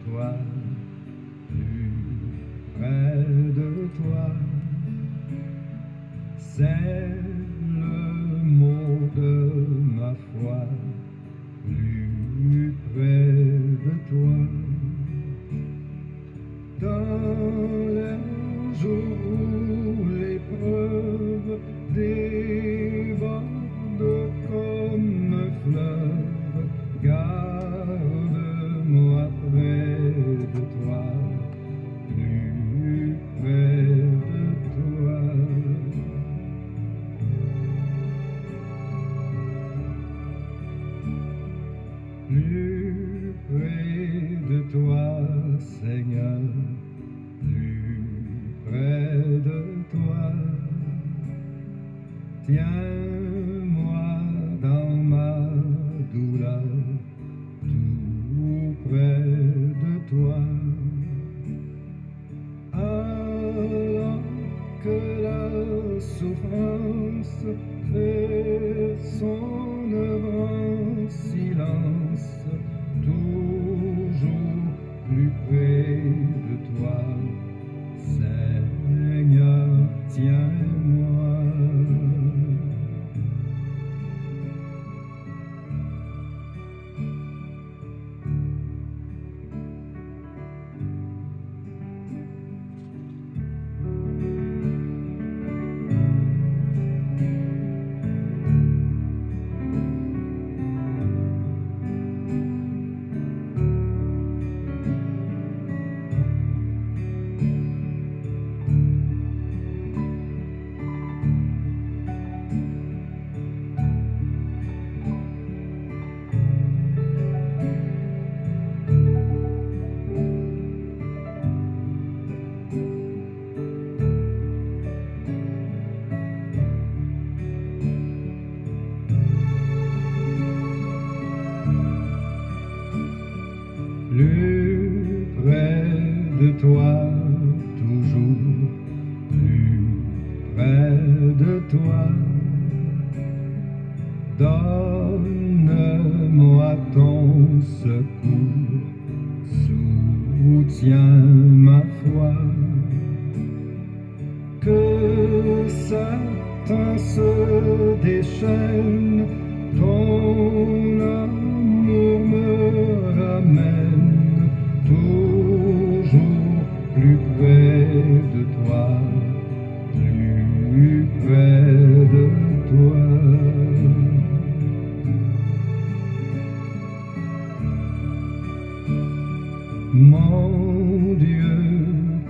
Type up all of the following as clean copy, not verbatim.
toi, plus près de toi. C'est le mot de ma foi, plus près de toi. Dans les jours où l'épreuve déborde comme un fleuve, garde-moi près de toi, plus près de toi. Plus près de toi, Seigneur, plus près de toi. Tiens-moi dans ma douleur, tout près de toi. Alors que la souffrance fait son œuvre en silence, toujours plus près de toi, Seigneur, tiens-moi. Plus près de toi, toujours plus près de toi. Donne-moi ton secours, soutiens ma foi. Que Satan se déchaîne, ton amour me ramène toujours plus près de toi, plus près de toi. Mon Dieu,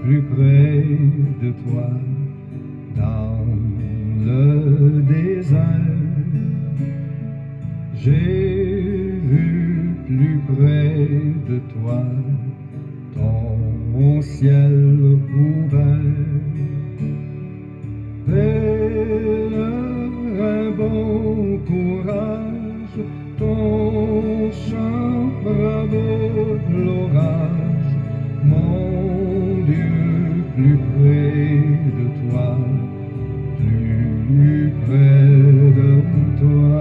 plus près de toi, dans le désert, j'ai vu plus près de toi ton ciel ouvert. Pèlerin, bon courage, ton chant bravo l'orage. Mon Dieu, plus près de toi, plus près de toi.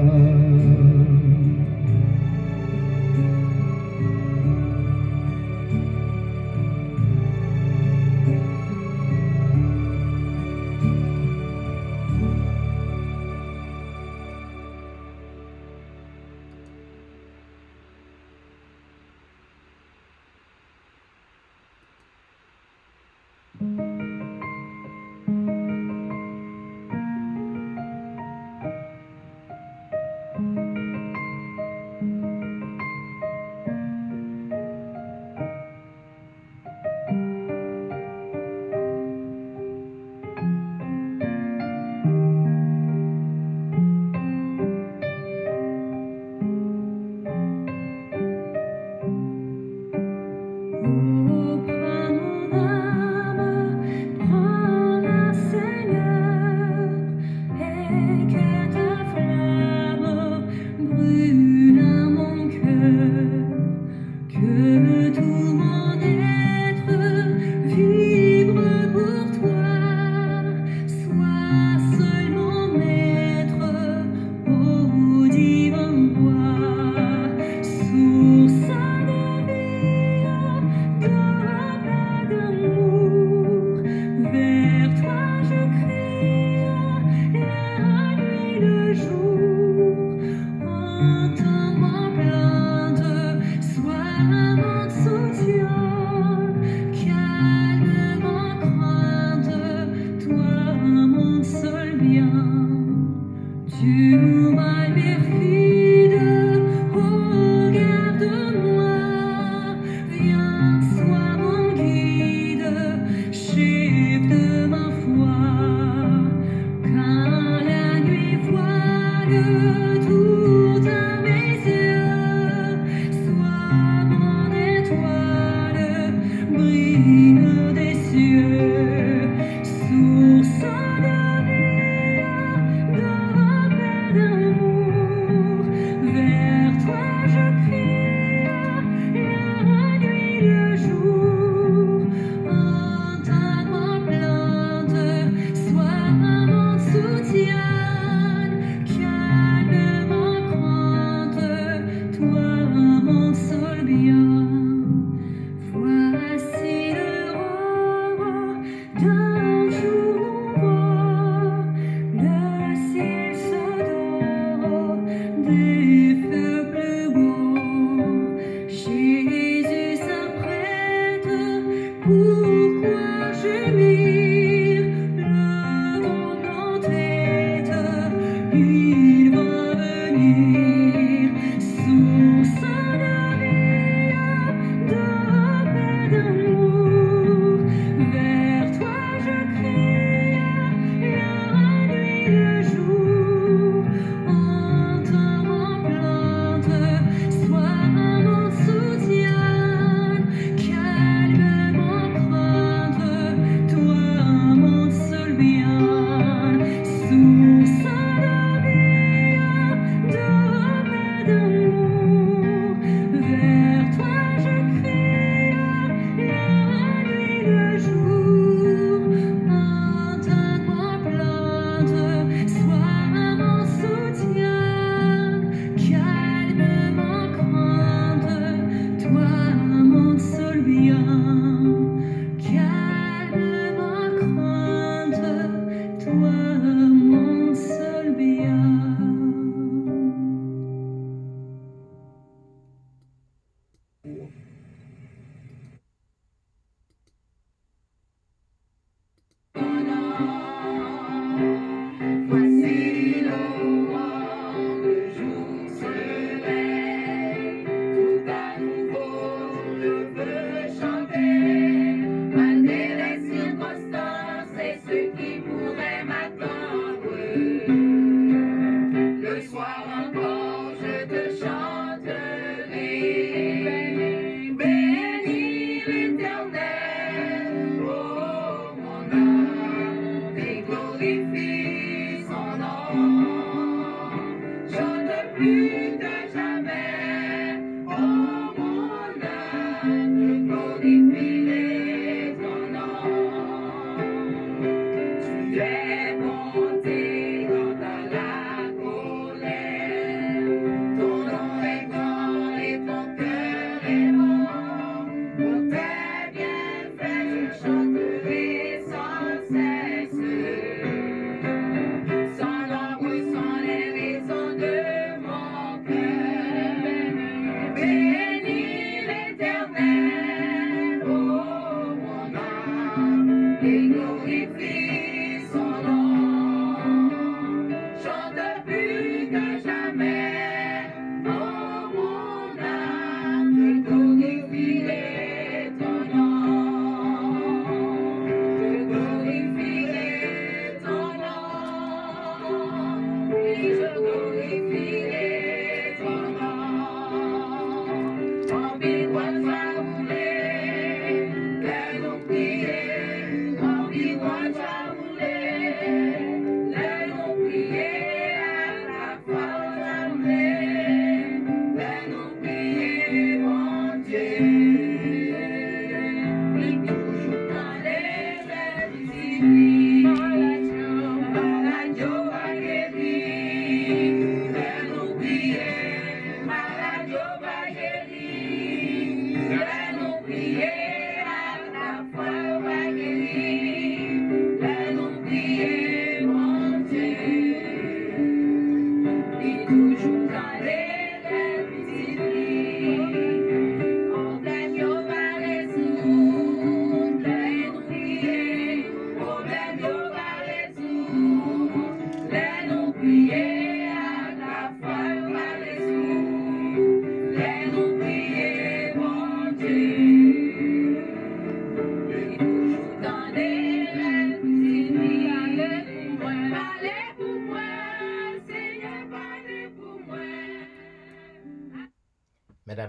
Mesdames,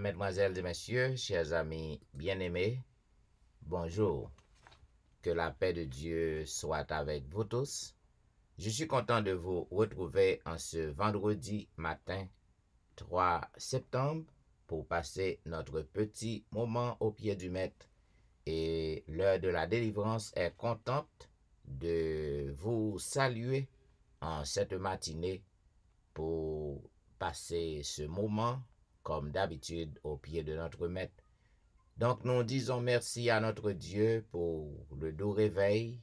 Mesdemoiselles et Messieurs, chers amis bien-aimés, bonjour. Que la paix de Dieu soit avec vous tous. Je suis content de vous retrouver en ce vendredi matin 3 septembre pour passer notre petit moment au pied du Maître. Et l'heure de la délivrance est contente de vous saluer en cette matinée pour passer ce moment comme d'habitude au pied de notre Maître. Donc nous disons merci à notre Dieu pour le doux réveil,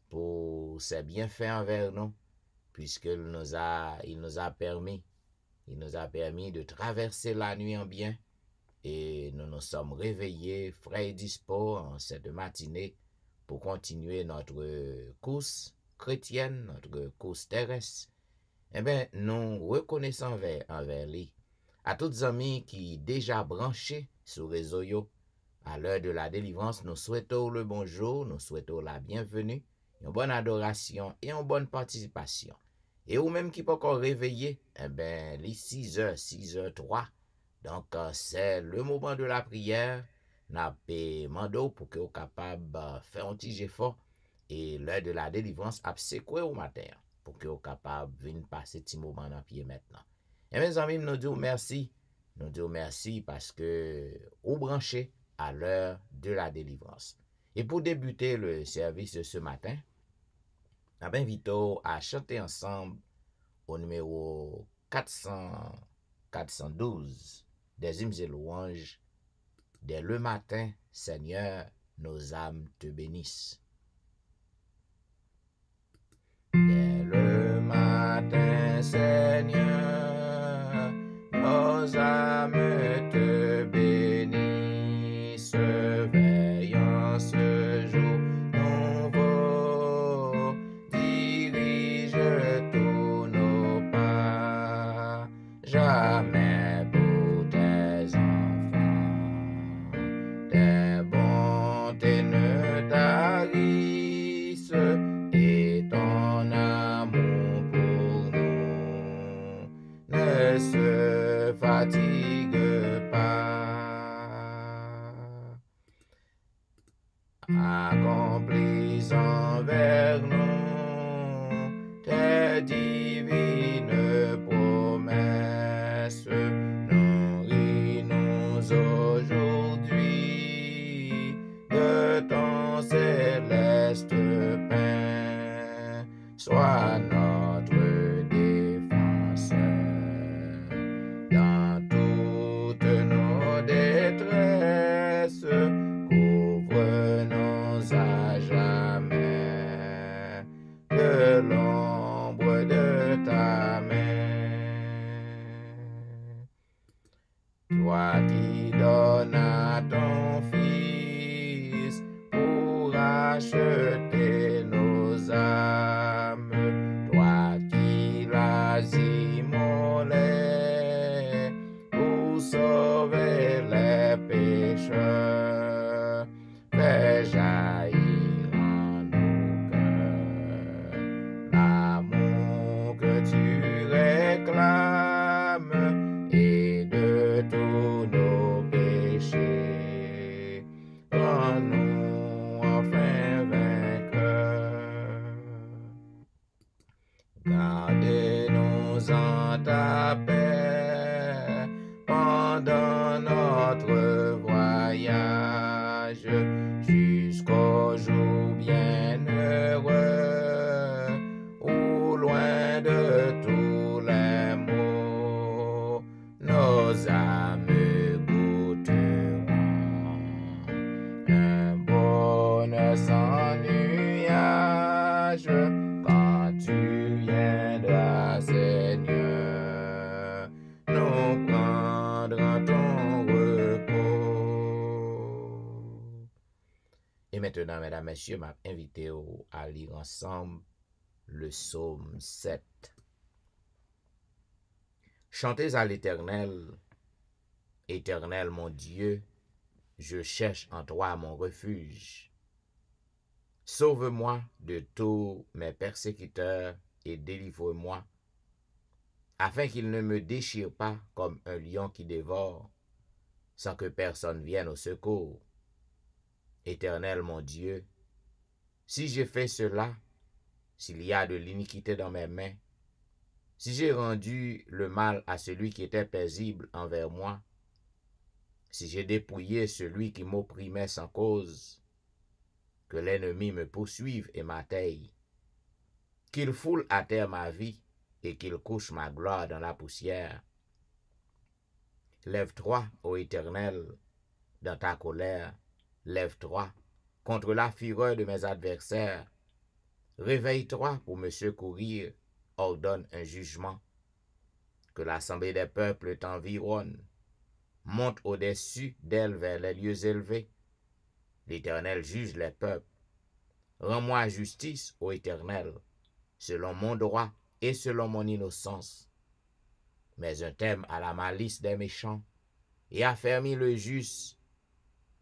pour ses bienfaits envers nous, puisqu'il nous a permis de traverser la nuit en bien, et nous nous sommes réveillés frais et dispos en cette matinée pour continuer notre course chrétienne, notre course terrestre. Eh bien, nous reconnaissons envers lui. À tous les amis qui déjà branchés sur réseau yo, à l'heure de la délivrance, nous souhaitons le bonjour, nous souhaitons la bienvenue, une bonne adoration et une bonne participation. Et ou même qui peut encore réveiller, eh bien, les 6h, 6h03. Donc, c'est le moment de la prière. N'a demandé pour que vous capable de faire un petit effort et l'heure de la délivrance a secoué au matin pour que vous capable de venir passer petit moment dans pied maintenant. Et mes amis, nous disons merci. Nous disons merci parce que vous branchez à l'heure de la délivrance. Et pour débuter le service de ce matin, nous invitons à chanter ensemble au numéro 412 des hymnes et louanges. Dès le matin, Seigneur, nos âmes te bénissent. Dès le matin, Seigneur, nos âmes te bénissent. Veillant ce jour nouveau, dirige tous nos pas. Jamais pour tes enfants, tes bontés ne tarissent, et ton amour pour nous ne se fatigue pas. Accomplis envers nous tes divines promesses, nourris-nous aujourd'hui de ton céleste pain. Sois notre défenseur dans toutes nos détresses. Couvre-nous à jamais de l'ombre de ta main. Toi qui donnes à ton Fils pour acheter nos âmes, toi qui l'as immolé pour sauver les pécheurs, fais jaillir en nos cœurs l'amour que tu réclames, et de tous nos péchés, rends-nous enfin vainqueurs. Gardez-nous en ta paix pendant notre voyage, jusqu'au jour bienheureux, où loin de tous les maux, nos âmes goûteront un bonheur sans nuage. Quand tu viendras, Seigneur, nous prendrons ton repos. Et maintenant, mesdames, messieurs, m'a invité à lire ensemble le psaume 7. Chantez à l'Éternel, Éternel mon Dieu, Je cherche en toi mon refuge. Sauve-moi de tous mes persécuteurs et délivre-moi, afin qu'ils ne me déchirent pas comme un lion qui dévore, sans que personne vienne au secours. Éternel mon Dieu, si j'ai fait cela, s'il y a de l'iniquité dans mes mains, si j'ai rendu le mal à celui qui était paisible envers moi, si j'ai dépouillé celui qui m'opprimait sans cause, que l'ennemi me poursuive et m'atteigne, qu'il foule à terre ma vie et qu'il couche ma gloire dans la poussière. Lève-toi, ô Éternel, dans ta colère, lève-toi contre la fureur de mes adversaires. Réveille-toi pour me secourir, ordonne un jugement. Que l'assemblée des peuples t'environne. Monte au-dessus d'elle vers les lieux élevés. L'Éternel juge les peuples. Rends-moi justice, ô Éternel, selon mon droit et selon mon innocence. Mais un terme à la malice des méchants, et affermis le juste.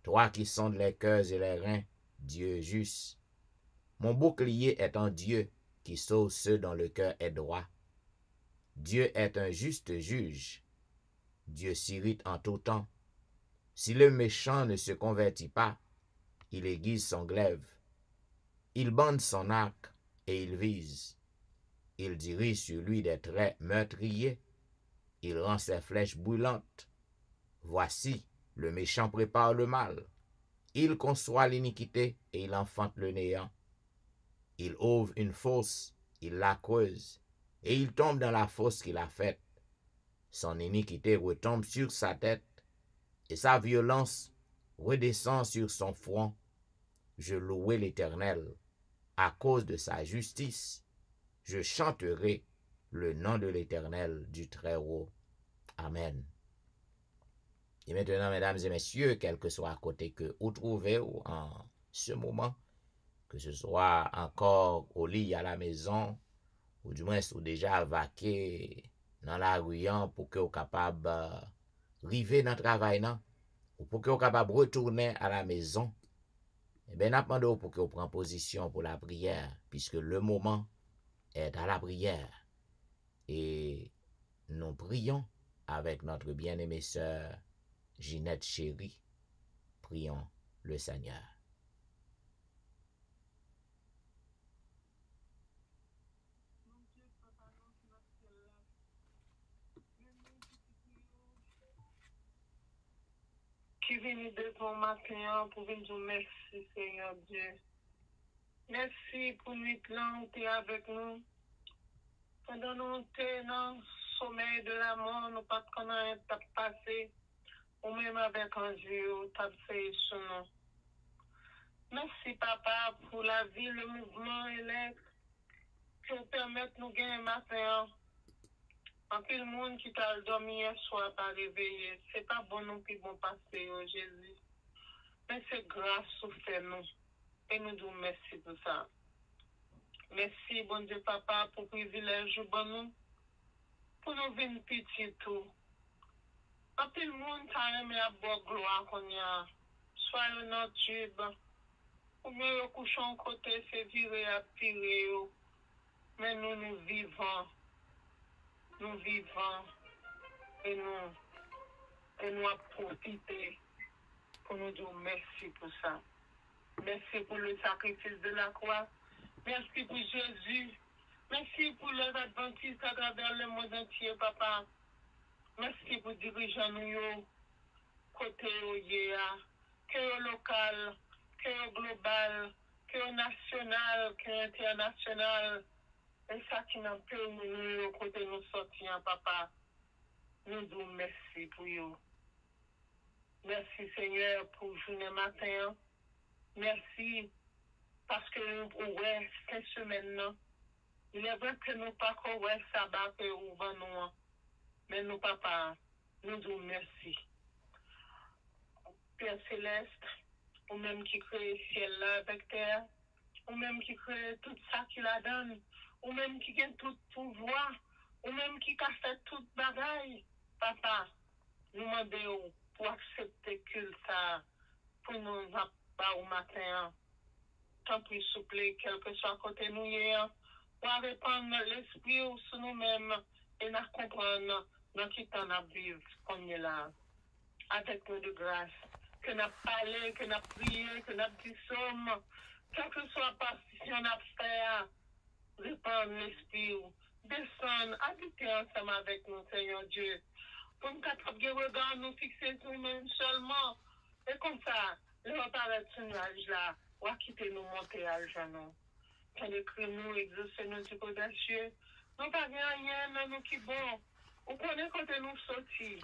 Toi qui sondes les cœurs et les reins, Dieu juste. Mon bouclier est en Dieu, qui sauve ceux dont le cœur est droit. Dieu est un juste juge. Dieu s'irrite en tout temps. Si le méchant ne se convertit pas, il aiguise son glaive. Il bande son arc et il vise. Il dirige sur lui des traits meurtriers. Il rend ses flèches brûlantes. Voici, le méchant prépare le mal. Il conçoit l'iniquité et il enfante le néant. Il ouvre une fosse, il la creuse, et il tombe dans la fosse qu'il a faite. Son iniquité retombe sur sa tête, et sa violence redescend sur son front. Je louerai l'Éternel à cause de sa justice. Je chanterai le nom de l'Éternel du Très-Haut. Amen. Et maintenant, mesdames et messieurs, quel que soit à côté que vous trouvez en ce moment, que ce soit encore au lit à la maison, ou du moins ou déjà vaqué dans la rue pour que vous capable arriver dans le travail, ou pour que vous capable retourner à la maison, eh bien, nous demandons pour que vous preniez position pour la prière, puisque le moment est à la prière. Et nous prions avec notre bien-aimée sœur Ginette Chérie. Prions le Seigneur. Qui vient de ton matin pour venir dire merci, Seigneur Dieu. Merci pour nuit là où tu es avec nous. Pendant nous t'es dans le sommeil de la mort, nous pas de rien t'a passé, ou même avec un Dieu, t'as fait sur nous. Merci, Papa, pour la vie, le mouvement et l'aide qui nous permettent de nous gagner matin. En plus, le monde qui t'a dormi hier soir pas réveillé, c'est pas bon non plus bon passer, oh Jésus. Mais c'est grâce au fait nous. Et nous disons merci pour ça. Merci, bon Dieu, Papa, pour le privilège bon nous. Pour nous venir petit tout. En plus, le monde t'a aimé à boire gloire qu'on y a. Soit notre tube. Ou bien le couchon côté, c'est viré à tirer. Mais nous, nous vivons. Nous vivons. Et nous avons profité pour nous dire merci pour ça. Merci pour le sacrifice de la croix. Merci pour Jésus. Merci pour les adventistes à travers le monde entier, Papa. Merci pour diriger nous, côté que local, que global, que national, que international. Et ça qui n'a pas nous, côté nous sortir, Papa. Nous disons merci pour vous. Merci, Seigneur, pour journée matin. Merci parce que nous, ouais, cette semaine, il est vrai que nous pas qu'on ouais, sabbat que ouvre nous. Mais nous, Papa, nous disons merci. Père Céleste, ou même qui crée le ciel là avec terre, ou même qui crée tout ça qui la donne, ou même qui gagne tout pouvoir, ou même qui a fait toute bagaille. Papa, nous demandons pour accepter que ça, pour nous apporter au matin. Tant pis souple, quel que soit côté nous hier, pour répandre l'esprit sur nous-mêmes et nous comprendre dans qui temps nous vivons comme nous là. Avec nous de grâce, que nous parlé, que nous prié, que nous dit somme, quel que soit la partition nous fait, répandre l'esprit, descendre, habiter ensemble avec nous, Seigneur Dieu. Pour nous capables de regarder, nous fixer sur nous-mêmes seulement. Et comme ça, le reparaître ce nuage là, ou à quitter nous monter à genoux. Qu'elle écrit nous, exaucer nous du côté des cieux. Nous pas rien, mais nous qui bon. Ou connaît quand nous sortis.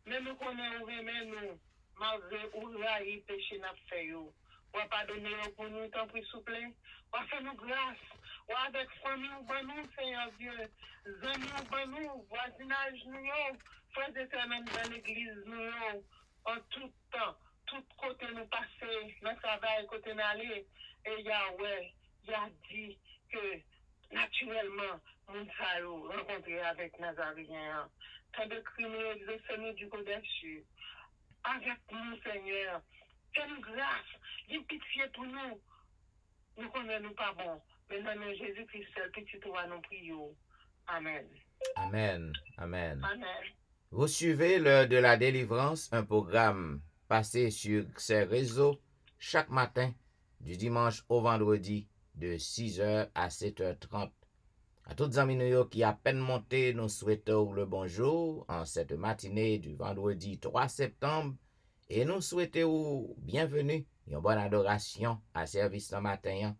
Mais nous connaissons où aimer nous. Malgré où raï péché n'a fait yo. Ou à pardonner pour nous, tant pis souple. Ou à faire nous grâce. Ou avec famille ou ben nous, Seigneur Dieu. Amis ou ben nous, voisinage nous yo. Frères éternels dans l'église nous yo. En tout temps. Tout côté nous passer, notre travail, côté nous aller, et Yahweh, il a dit que naturellement, nous allons rencontrer avec Nazaréen. Quand de crimes exaucés du côté des cieux, avec nous, Seigneur, fais-nous grâce, dis pitié pour nous. Nous connaissons pas bon, mais dans le Jésus-Christ, seul petit toi, nous prions. Amen. Amen. Amen. Amen. Vous suivez l'heure de la délivrance, un programme passé sur ces réseaux chaque matin, du dimanche au vendredi, de 6h à 7h30. À toutes les amis qui à peine monté, nous souhaitons le bonjour en cette matinée du vendredi 3 septembre et nous souhaitons bienvenue, une bonne adoration à service ce matin.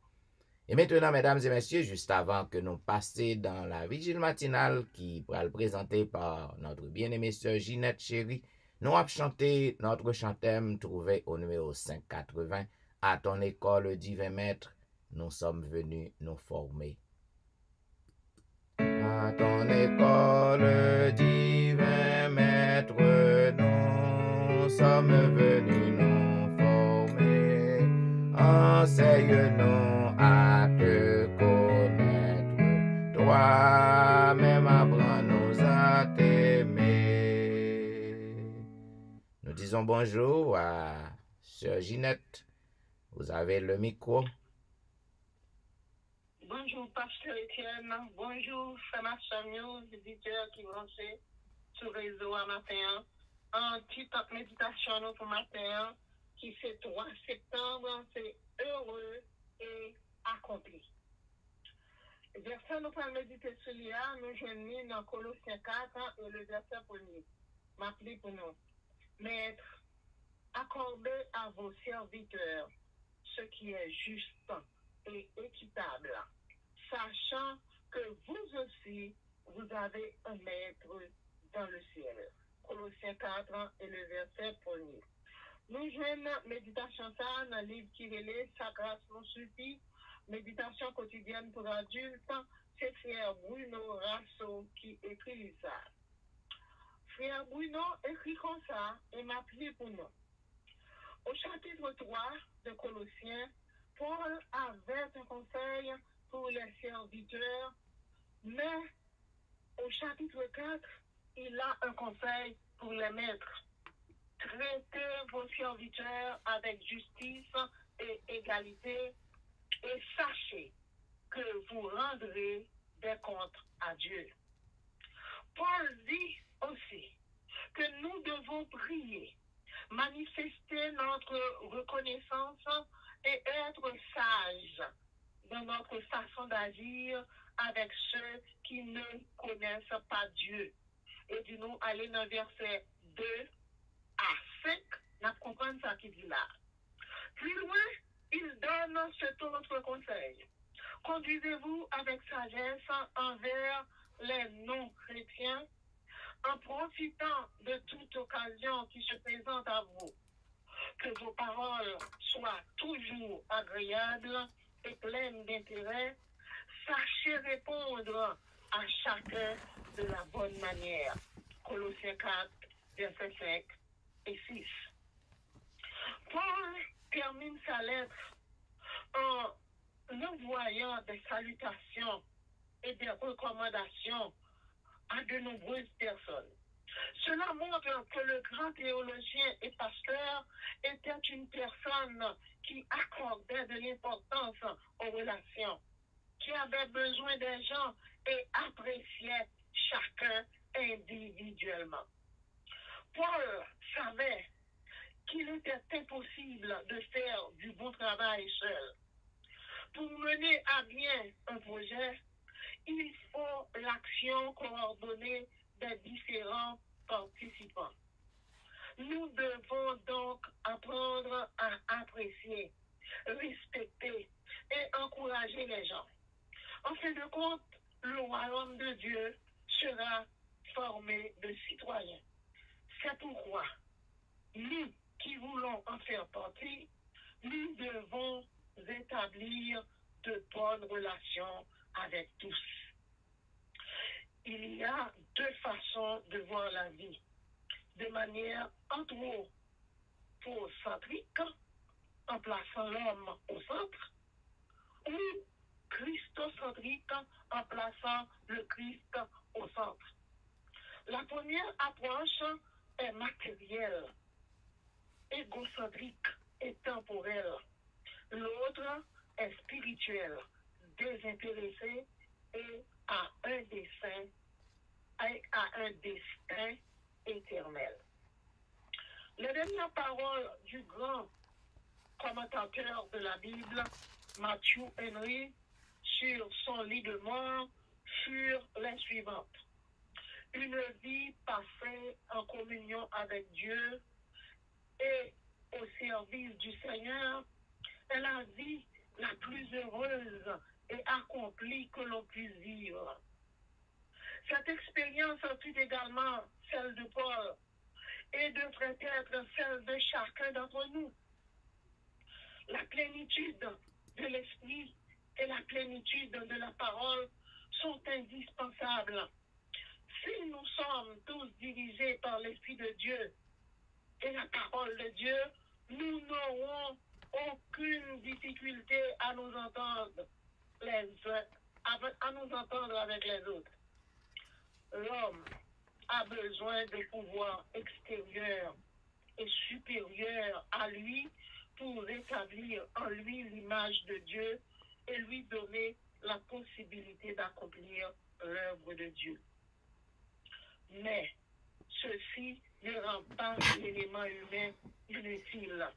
Et maintenant, mesdames et messieurs, juste avant que nous passions dans la vigile matinale qui pourra le présenter par notre bien-aimée sœur Ginette Chérie, nous avons chanté notre chantème trouvé au numéro 580 à ton école divin maître, nous sommes venus nous former. À ton école divin maître, nous sommes venus nous former. Enseigne-nous à te connaître, toi-même apprends-nous à t'aimer. Nous disons bonjour à sœur Ginette. Vous avez le micro. Bonjour, Pasteur Étienne. Bonjour, frère Samuel, visiteurs qui vont sur le réseau à matin. En petite méditation nous pour matin, qui c'est 3 septembre, c'est heureux et accompli. Verset nous pour méditer sur l'IA, nous joignons dans Colossiens 4 et le verset 1er. M'appeler pour nous. Maître, accordez à vos serviteurs ce qui est juste et équitable, sachant que vous aussi, vous avez un maître dans le ciel. Colossiens 4 et le verset 1er. Nous jouons méditation ça dans le livre qui relève Sa grâce nous suffit, méditation quotidienne pour adultes, c'est frère Bruno Rasso qui écrit ça. Frère Bruno écrit comme ça et m'a appelé pour nous. Au chapitre 3 de Colossiens, Paul avait un conseil pour les serviteurs, mais au chapitre 4, il a un conseil pour les maîtres. Traitez vos serviteurs avec justice et égalité et sachez que vous rendrez des comptes à Dieu. Paul dit aussi que nous devons prier, manifester notre reconnaissance et être sages dans notre façon d'agir avec ceux qui ne connaissent pas Dieu. Et du nous aller dans verset 2 à 5, nous comprenons ce qu'il dit là. Plus loin, il donne cet autre conseil. Conduisez-vous avec sagesse envers les non-chrétiens en profitant de toute occasion qui se présente à vous. Que vos paroles soient toujours agréables et pleines d'intérêt. Sachez répondre à chacun de la bonne manière. Colossiens 4, versets 5 et 6. Paul termine sa lettre en envoyant des salutations et des recommandations à de nombreuses personnes. Cela montre que le grand théologien et pasteur était une personne qui accordait de l'importance aux relations, qui avait besoin des gens et appréciait chacun individuellement. Paul savait qu'il était impossible de faire du bon travail seul. Pour mener à bien un projet, il faut l'action coordonnée des différents participants. Nous devons donc apprendre à apprécier, respecter et encourager les gens. En fin de compte, le royaume de Dieu sera formé de citoyens. C'est pourquoi nous qui voulons en faire partie, nous devons établir de bonnes relations avec tous. Il y a deux façons de voir la vie. De manière anthropocentrique, en plaçant l'homme au centre, ou christocentrique, en plaçant le Christ au centre. La première approche est matérielle, égocentrique et temporelle. L'autre est spirituelle, désintéressée et a un destin éternel. Les dernières paroles du grand commentateur de la Bible, Matthew Henry, sur son lit de mort furent les suivantes. Une vie passée en communion avec Dieu et au service du Seigneur est la vie la plus heureuse et accomplie que l'on puisse vivre. Cette expérience fut également celle de Paul et devrait être celle de chacun d'entre nous. La plénitude de l'esprit et la plénitude de la parole sont indispensables. Si nous sommes tous dirigés par l'Esprit de Dieu et la parole de Dieu, nous n'aurons aucune difficulté à nous entendre avec les autres. L'homme a besoin de pouvoirs extérieurs et supérieurs à lui pour établir en lui l'image de Dieu et lui donner la possibilité d'accomplir l'œuvre de Dieu. Mais ceci ne rend pas l'élément humain inutile.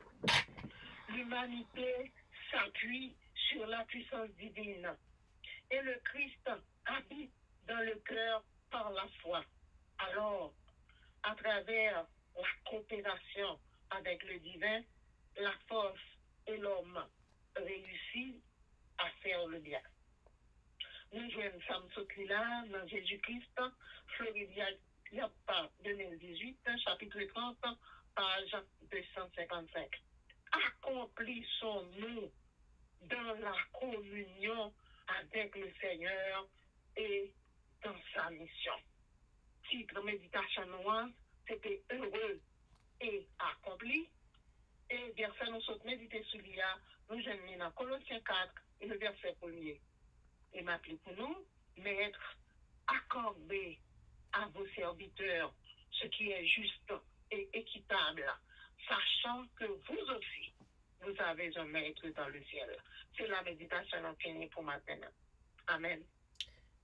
L'humanité s'appuie sur la puissance divine et le Christ habite dans le cœur par la foi. Alors, à travers la coopération avec le divin, la force et l'homme réussissent à faire le bien. Nous jouons Sam Sokila dans Jésus-Christ, Floridia Yapa 2018, chapitre 30, page 255. Accomplissons-nous dans la communion avec le Seigneur et dans sa mission. Titre méditation noire, c'était heureux et accompli. Et verset nous sommes méditer sur l'IA, nous jeunes dans Colossiens 4 et le verset 1er. Et m'appeler pour nous, maître, accordez à vos serviteurs ce qui est juste et équitable, sachant que vous aussi, vous avez un maître dans le ciel. C'est la méditation finie pour maintenant. Amen.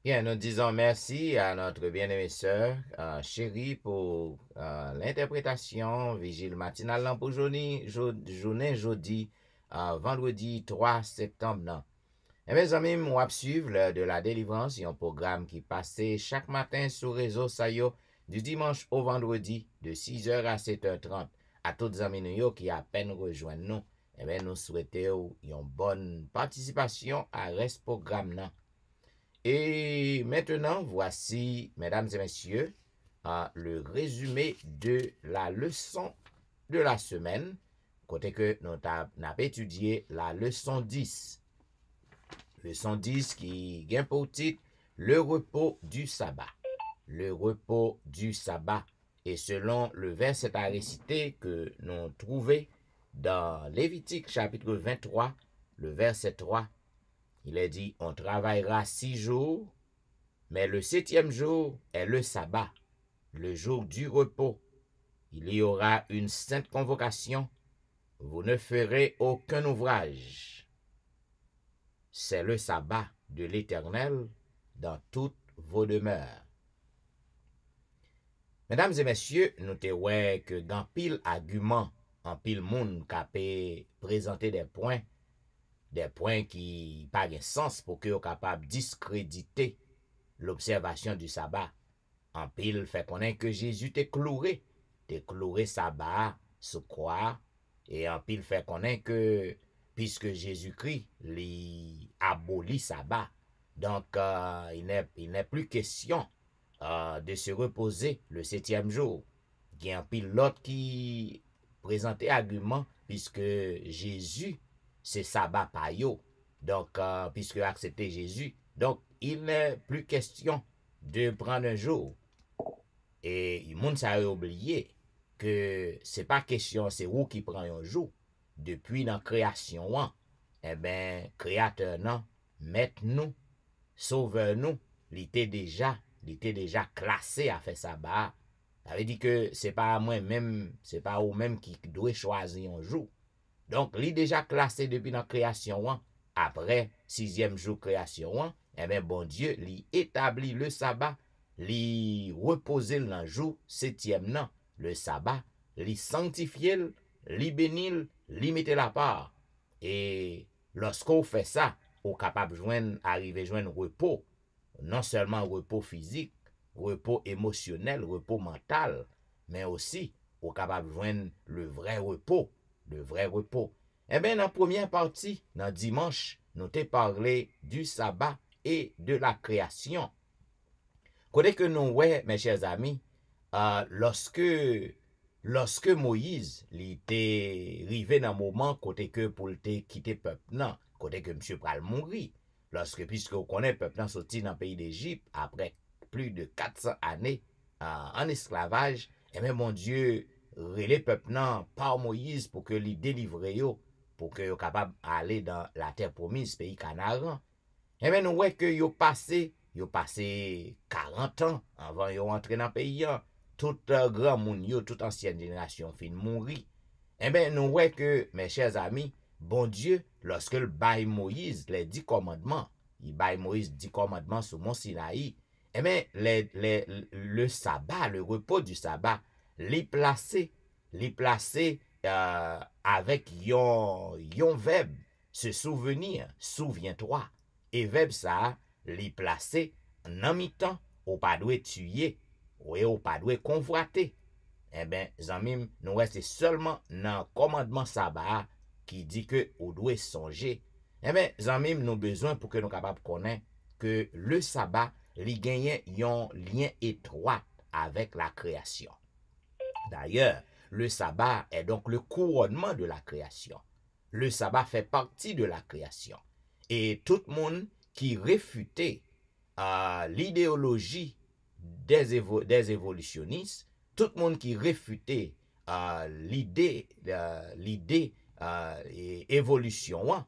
Bien, nous disons merci à notre bien-aimée sœur chérie pour l'interprétation vigile matinale pour journée jeudi, vendredi 3 septembre. Et mes amis, moi suivre l'heure de la délivrance, un programme qui passait chaque matin sur réseau Sayo du dimanche au vendredi de 6h à 7h30. À tous les amis qui à peine rejoignent nous, et bien nous souhaitons une bonne participation à ce programme. Et maintenant, voici, mesdames et messieurs, le résumé de la leçon de la semaine, côté que nous avons étudié la leçon 10. Leçon 10 qui vient pour titre le repos du sabbat. Le repos du sabbat. Et selon le verset à réciter que nous trouvons dans Lévitique chapitre 23, le verset 3, il est dit, on travaillera 6 jours, mais le 7e jour est le sabbat, le jour du repos. Il y aura une sainte convocation. Vous ne ferez aucun ouvrage. C'est le sabbat de l'Éternel dans toutes vos demeures. Mesdames et messieurs, nous te ouais que dans pile argument, en pile monde capé présenter des points qui pas de sens pour que vous capable discréditer l'observation du sabbat. En pile fait connaître que Jésus t'est cloué sabbat sous croix, et en pile fait connaître que puisque Jésus-Christ lui abolit sabbat, donc il n'est plus question de se reposer le 7e jour. Il y a un pilote qui présentait argument puisque Jésus c'est sabbat pa yo. Donc puisque accepter Jésus, donc il n'est plus question de prendre un jour. Et le monde ça a oublié que c'est pas question c'est où qui prend un jour. Depuis la création, eh ben créateur non, maître nous, sauveur nous, il était déjà classé à faire sabbat. Ça veut dire que c'est pas moi-même, c'est pas vous-même qui doit choisir un jour. Donc, il est déjà classé depuis la création. Après 6e jour création, eh bien, bon Dieu, il établit le sabbat, il repose le jour 7e nan, le sabbat, il sanctifie, il bénit, il mette la part. Et lorsqu'on fait ça, on est capable de joindre repos. Non seulement repos physique, repos émotionnel, repos mental, mais aussi on est capable de joindre le vrai repos. Eh bien, dans la première partie, dans dimanche, nous t'ai parlé du sabbat et de la création. Côté que nous, ouais, mes chers amis, lorsque Moïse était arrivé dans un moment côté que pour le quitter peuple, non, côté que monsieur pral mourir, puisque vous connaissez peuple sorti dans le pays d'Égypte après plus de 400 années en esclavage, et bien mon Dieu relé peuple par Moïse pour que lui délivre yo, pour que yo capable aller dans la terre promise, pays Canaan. Et bien nous voyons que yo passé 40 ans avant yo entrer dans le pays. Tout grand moun yo, toute ancienne génération fin mourir. Et bien nous voyons que, mes chers amis, bon Dieu, lorsque le bail Moïse les 10 commandements, il bail Moïse 10 commandements sur Mont Sinaï, et bien le sabbat, le repos du sabbat, les placer avec yon verbe, se souvenir, souviens-toi. Et verbe ça, les placer en mi-temps, ou pas doit tuer, ou pas doit convoiter. Eh bien, zanmim, nous restons seulement dans le commandement sabbat qui dit que ou doit songer. Eh bien, zanmim, nous besoin pour que nous capables de connaître que le sabbat, li gagne un lien étroit avec la création. D'ailleurs, le sabbat est donc le couronnement de la création. Le sabbat fait partie de la création. Et tout le monde qui réfutait l'idéologie des évolutionnistes, tout le monde qui réfutait l'idée évolution,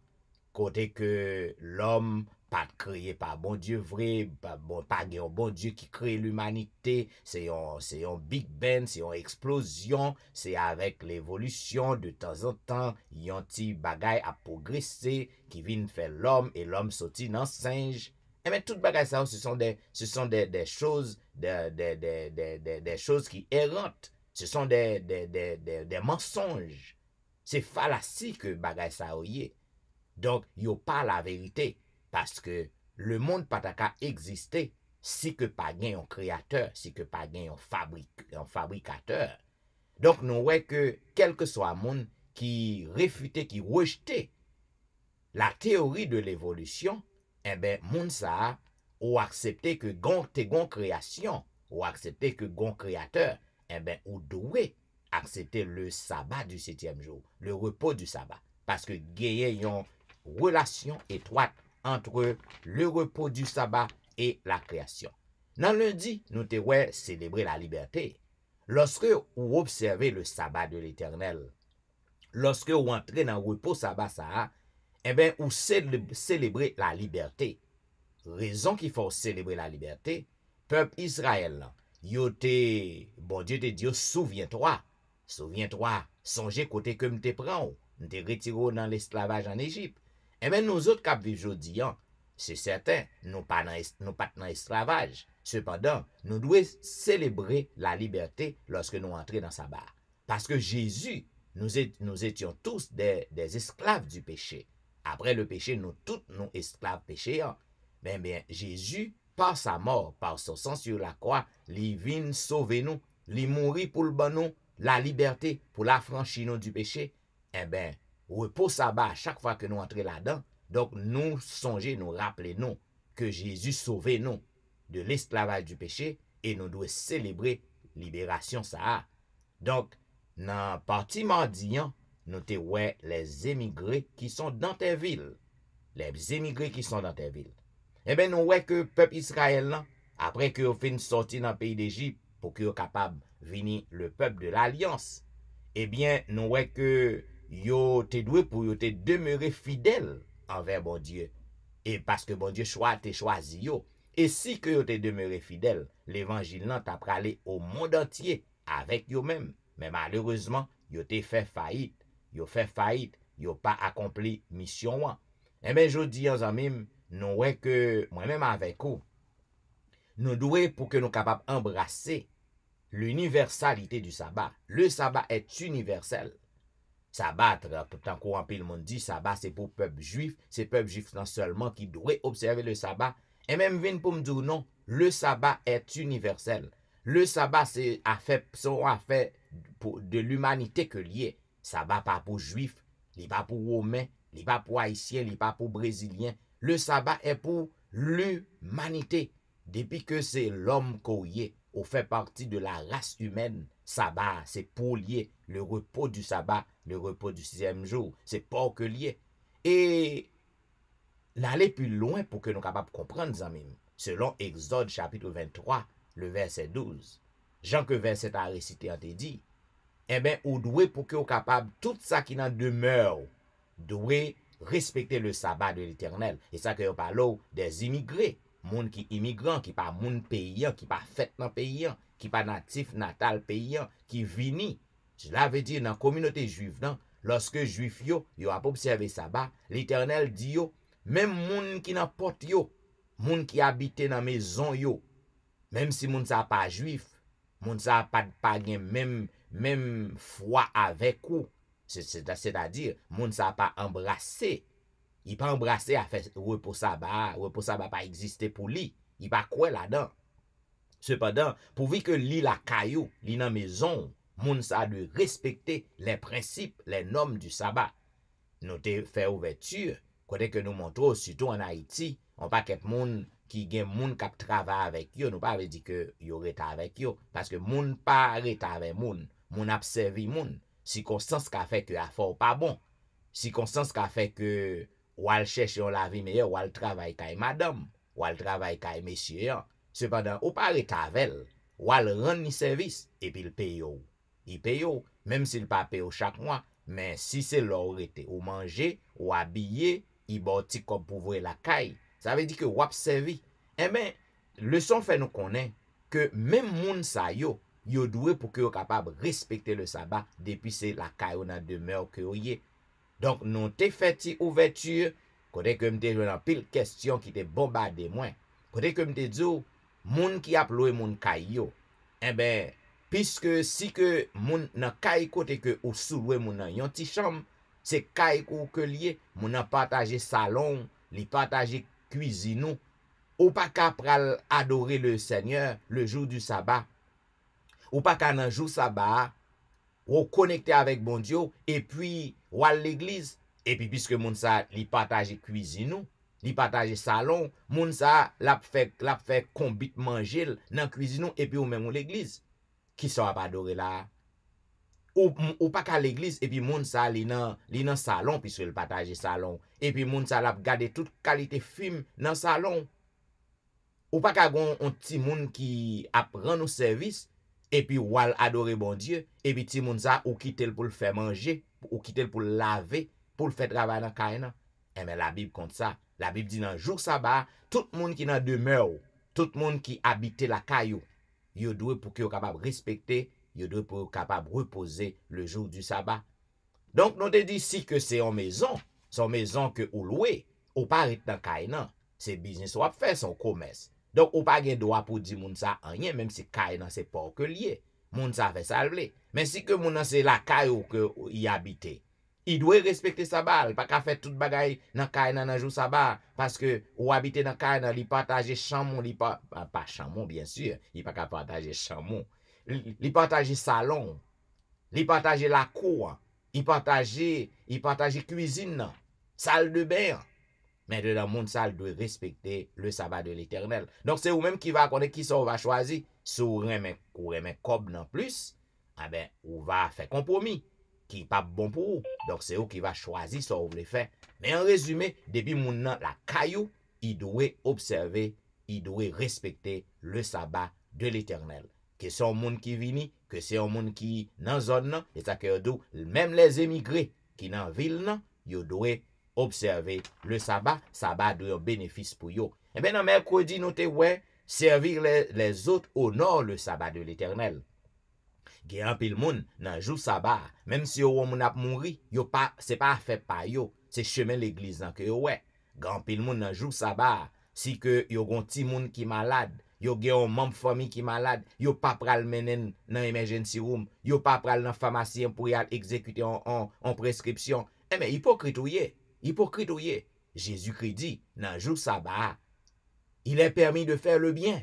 côté que l'homme pas créé par bon Dieu vrai, pas un bon Dieu qui crée l'humanité, c'est un Big Bang, c'est une explosion, c'est avec l'évolution de temps en temps, y a un petit bagay à progresser qui vient faire l'homme et l'homme sorti dans singe. Et mais tout bagay ça ce sont des choses des choses qui errantes, ce sont des mensonges. C'est fallacie que bagay ça oyé. Donc yo pas la vérité. Parce que le monde pas ta exister si que pas gain un créateur, si que pas gain un fabricateur. Donc nous voyons que quel que soit le monde qui réfutait, qui rejetait la théorie de l'évolution, eh ben monde ça ou accepter que gon création, ou accepter que gon créateur, eh ben ou doit accepter le sabbat du 7e jour, le repos du sabbat, parce que gagne une relation étroite entre le repos du sabbat et la création. Dans lundi, nous devons célébrer la liberté. Lorsque vous observez le sabbat de l'Éternel, lorsque vous entrez dans le repos sabbat, eh bien, vous célébrez la liberté. Raison qu'il faut célébrer la liberté, peuple Israël, bon Dieu te dit, souviens-toi, songez côté que m'te prend, m'te retiré dans l'esclavage en Égypte. Et bien, nous autres qui vivons aujourd'hui, c'est certain, nous pas dans l'esclavage. Cependant, nous devons célébrer la liberté lorsque nous entrons dans sabbat. Parce que Jésus, nous étions tous des esclaves du péché. Après le péché, nous tous, nous esclaves pécheurs. Mais bien, Jésus, par sa mort, par son sang sur la croix, il vient sauver nous, il mourit pour le bon nous, la liberté, pour l'affranchir nous du péché. Eh bien, repos sabbat à chaque fois que nous entrons là-dedans. Donc, nous songez, nous rappelez nous que Jésus sauvé nous de l'esclavage du péché et nous devons célébrer libération ça. Donc, dans partie mardi, nous te ouais les émigrés qui sont dans tes villes. Les émigrés qui sont dans tes villes. Eh bien, nous ouais que le peuple Israël, là, après que vous fin sorti dans le pays d'Égypte, pour que vous capable venir le peuple de l'Alliance, eh bien, nous ouais que yo te doué pour yo te demeurer fidèle envers bon Dieu. Et parce que bon Dieu te choisi yo. Et si que yo te demeuré fidèle, l'évangile nan t'a pralé au monde entier avec yo même. Mais malheureusement, yo te fait faillite. Yo pas accompli mission. Eh bien, je dis aux amis, nous ouais que moi-même avec vous, nous devons pour que nous capables embrasser l'universalité du sabbat. Le sabbat est universel. Sabbat, tant qu'on pile monde dit, sabbat c'est pour peuple juif, c'est peuple juif non seulement qui doit observer le sabbat, et même vient pour me dire non, le sabbat est universel. Le sabbat c'est affaire de l'humanité que lié. Sabbat pas pour juif, il pas pour romain, il pas pour haïtien, il pas pour brésilien. Le sabbat est pour l'humanité. Depuis que c'est l'homme qu'on y est, on fait partie de la race humaine. Sabbat, c'est pour lier le repos du sabbat, le repos du 6e jour. C'est pas que lié. Et l'aller plus loin pour que nous capables de comprendre ça même. Selon Exode chapitre 23, le verset 12. Jean que verset a récité en te dit, eh bien, ou doué pour que vous capable tout ça qui n'en demeure, doué respecter le sabbat de l'Éternel. Et ça que vous parlez des immigrés. Moun qui immigrant, qui pas moun paysan, qui pas fait dans paysan, qui pas natif natal paysan, qui vini. Cela veut dire dans la communauté juive, lorsque juif yo a observé sabbat, l'Éternel dit yo, même moun qui nan porte yo, moun qui habite dans maison yo, même si moun sa pas juif, moun sa pas gen même foi avec ou, c'est-à-dire moun sa pas embrassé. Il pas embrasser à faire repos sabbat pas exister pour lui. Il pas quoi là-dedans. Cependant, pourvu que li la caillou, li nan maison, moun sa de respecter les principes, les normes du sabbat. Nous te fait ouverture, côté que nous montrons surtout en Haïti, on pas qu'être moun qui gen moun k'ap travaille avec yo, nous pas veut dire que yo reta avec yo parce que moun pas reta avec moun ap servi moun. Circonstance qu'a fait que affaire pas bon. Circonstance qu'a fait que ou al chercher la vie meilleure, ou al travail kay madame, ou al travail kay monsieur. Cependant, ou pas reta avec, ou al rendre ni service, et puis il paye yo. Il paye yo, même s'il pas paye chaque mois, mais si c'est l'or été, ou manger, ou habiller, il bâti comme pour voir la caille. Ça veut dire que ou ap servi. Eh bien, leçon fait nous connaît que même moun sa yo doué pour que yo capable respecter le sabbat depuis c'est la caille ou nan demeure que yo yé. Donc, nous te fait ouverture, côté que m'te joué dans pile question qui te bombardé moi. Côté que m'te dit, moun qui a loué moun kayo, eh ben, puisque si que moun nan kay côté que ou sou loué moun nan yon ti chambre, c'est kay ou que lié, moun nan partager salon, li partager cuisine ou pas qu'à pral adorer le Seigneur le jour du sabbat, ou pas qu'à nan jour sabbat, ou connecté avec bon Dieu, et puis ou à l'église, et puis puisque moun sa li partage cuisine, li partage salon, moun sa la fait combit manger dans cuisine, et puis ou même l'église, qui sera pas adoré là, ou pas qu'à l'église, et puis moun sa li nan salon, puisque le partage salon, et puis moun sa la garder toute qualité film dans salon, ou pas qu'à gon un petit moun qui apprend nos services, et puis ou al adorer bon Dieu, et puis ti moun sa ou quitter pour le faire manger, ou quitter pour le laver, pour le faire travailler dans kaina. Et mais la Bible compte ça. La Bible dit dans jour sabbat, tout le monde qui dans demeure, tout le monde qui habite la caillou, yo doit pour que capable respecter, yo doit pour capable reposer le jour du sabbat. Donc nous te dit si que c'est en maison, son maison que ou loué, ou pas rete dans kay nan, c'est business ou fait son commerce. Donc ou pas gen droit pour dire moun ça rien même si kay nan c'est pas que lié. Moun ça fait ça vle. Mais si que moun nan c'est la kay ou que y habite, il doit respecter sabbat, pas qu'à faire toute bagay dans kay nan jour sabbat parce que ou habite dans kay nan li partager chamon, li pas chamon bien sûr, il pas qu'à partager chamon. Li partager salon, li partager la cour, il partager cuisine, salle de bain. Mais de dans monde ça doit respecter le sabbat de l'Éternel. Donc c'est vous-même qui va connaître qui ça va choisir. Si vous remet cob non plus, ah ben ou va faire compromis qui pas bon pour vous. Donc c'est vous qui va choisir ça vous voulez faire. Mais en résumé, depuis moun nan la caillou, il doit observer, il doit respecter le sabbat de l'Éternel. Que c'est un monde qui vini, que c'est un monde qui dans zone nan, et ça que d'où même les émigrés qui dans ville nan, yo doit observer le sabbat doit un bénéfice pour yo. Et bien dans mercredi nous te ouais servir les autres honore le sabbat de l'Éternel. Gen un pile moun nan jou sabbat, même si yo moun ap mouri, yo pas c'est pas fait par yo, c'est chemin l'église nan que yo ouais. Gen pile moun nan jou sabbat, si que yo gon ti moun qui malade, yo gen un membre famille qui malade, yo pas pral menen nan emergency room, yo pas pral nan pharmacie pour y exécuter en prescription. Eh mais hypocrite ou yé. Jésus-Christ dit dans jour sabbat, il est permis de faire le bien.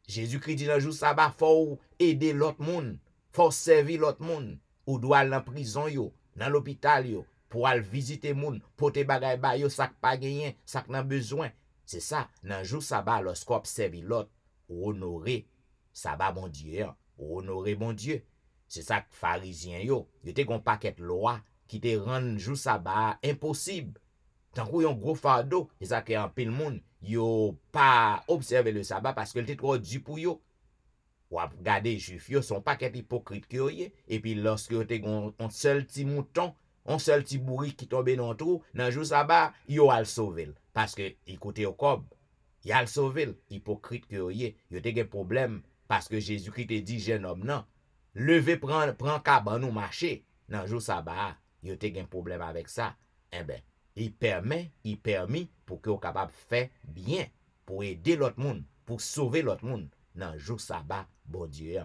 Jésus-Christ dit dans jour sabbat, faut aider l'autre monde, faut servir l'autre monde, ou doit aller dans prison yo, dans l'hôpital yo, pour aller visiter moun, porter bagay ba yo sak pa genyen, sak nan besoin. C'est ça, dans jour sabbat lorsqu'on observe l'autre, ou honorer sabbat bon Dieu, ou honorer bon Dieu. C'est ça que pharisien yo te gon paquet loi qui te rend jour sabbat impossible. Tant qu'on yon gros fardeau, c'est ça que en pile monde yo pas observer le sabbat parce que le trop dur pour yo. Ou ap gade juif yo son paquet hypocrite que yo yé, et puis lorsque yo te gon un seul petit mouton, un seul petit bourri qui tombe dans trou, dans jour sabbat, yo al sauver parce que écoutez au cob, y al sauver hypocrite que yo yé, yo te gen problème parce que Jésus-Christ te dit jeune homme non, levez prend caban ou marcher dans jour sabbat, yo te gen problème avec ça. Eh ben il permet pour que vous capable faire bien, pour aider l'autre monde, pour sauver l'autre monde dans le jour sabbat, bon Dieu.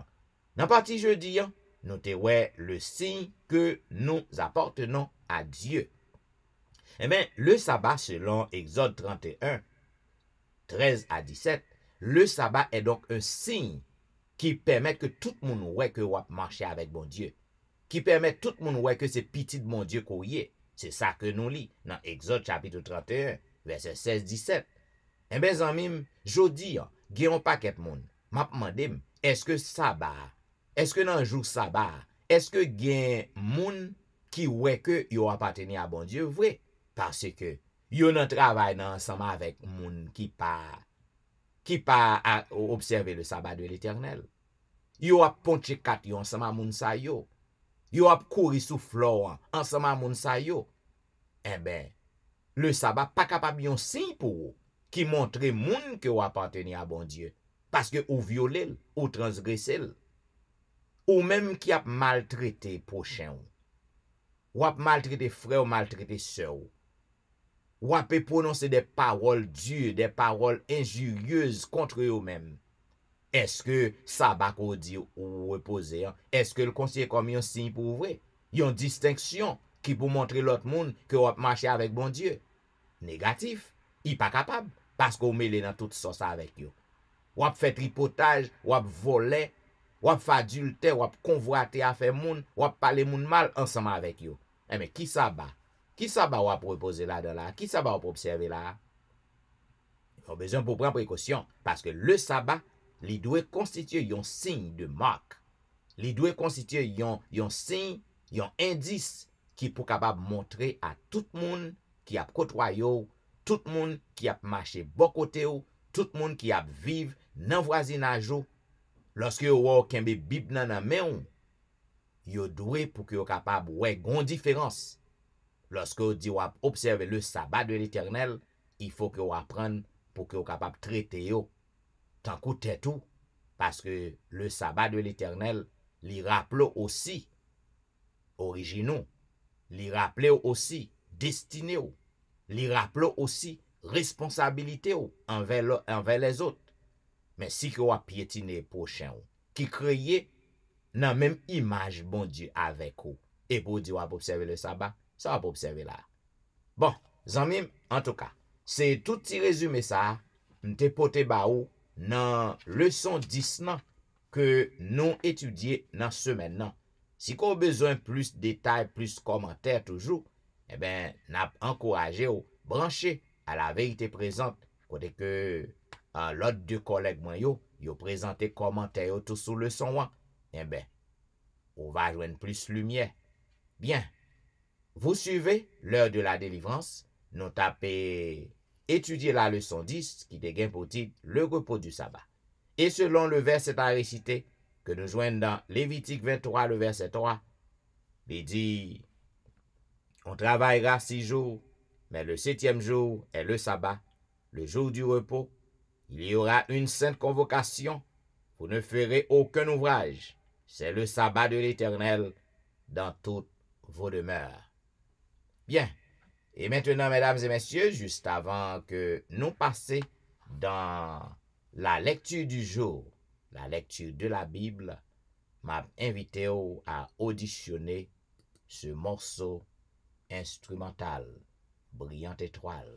Dans partie jeudi, nous te ouais le signe que nous appartenons à Dieu. Eh bien, le sabbat, selon Exode 31, 13 à 17, le sabbat est donc un signe qui permet que tout le monde ouais que vous marcher avec bon Dieu, qui permet tout le monde ouais que c'est petit de mon Dieu qu'on y est. C'est ça que nous lit dans Exode chapitre 31, verset 16-17. Eh bien, zanmim, jodi, gen un paquet moun. M'a demandé, est-ce que sabbat, est-ce que dans le jour sabbat, est-ce que gen moun qui ouais que yo appartenir à bon Dieu vrai? Parce que yo nan travail ensemble avec moun qui pas observer le sabbat de l'Éternel. Yo a ponche kat yo ensemble moun sa yo. Yo ap kouri sou flore ensemble moun sa yo. Eh ben, le sabbat pas capable yon signe pour vous qui montre moun que vous appartenez à bon Dieu parce que ou violé ou transgressé ou même qui a maltraité prochain ou a maltraité frère ou maltraité sœur ou a prononcer des paroles dures, des paroles injurieuses contre eux-mêmes. Est-ce que sabbat qu'on dit ou reposer, est-ce que le conseiller comme un signe pour vrai? Yon distinction qui pour montrer l'autre monde que vous marcher avec bon Dieu. Négatif, il pas capable parce qu'on mêle dans toute sauce avec yo. Ou fait tripotage, ou voler, ou fait adultère, ou convoiter à faire moun, ou parler moun mal ensemble avec yo. Eh mais qui sabbat? Qui sabbat ou reposer là-dedans là? Qui sabbat ou observer là? Il a besoin pour prendre précaution parce que le sabbat il doit constituer un signe de marque. Il doit constituer un signe, un indice qui pour capable montrer à tout le monde qui a côtoyé, tout le monde qui a marché bon côté, tout le monde qui a vivre dans voisinage. Lorsque vous avez une Bible dans la main, vous doit pour que vous capable ouais gon différence. Lorsque vous dit observer le sabbat de l'Éternel, il faut que vous appreniez pour que vous capable traiter yo tant que tête tout, Parce que le sabbat de l'Éternel, l'y rappelle aussi originaux, l'y rappelle aussi destiné, l'y rappelle aussi responsabilité envers les autres. Mais si vous avez piétiné prochain, qui créé dans même image bon Dieu avec vous, et pour dire vous observer le sabbat, ça va pas observer là. Bon, zanmim, en tout cas, c'est tout petit résumé ça, m'te pote ba ou dans leçon 10 nan que nous étudions dans semaine nan. Si vous avez besoin plus de détails, plus commentaires toujours, eh bien, n'a encouragé ou branché à la vérité présente, côté que l'autre deux collègues moi yo présenté commentaires tout sous leçon 1. Eh bien, on va joindre plus lumière. Bien. Vous suivez l'heure de la délivrance. Nous tapez étudier la leçon 10 qui dégaine pour titre le repos du sabbat. Et selon le verset à réciter que nous joignons dans Lévitique 23, le verset 3, il dit, on travaillera 6 jours, mais le 7e jour est le sabbat, le jour du repos. Il y aura une sainte convocation. Vous ne ferez aucun ouvrage. C'est le sabbat de l'Éternel dans toutes vos demeures. Bien. Et maintenant, mesdames et messieurs, juste avant que nous passions dans la lecture du jour, la lecture de la Bible, m'a invité à auditionner ce morceau instrumental, Brillante étoile,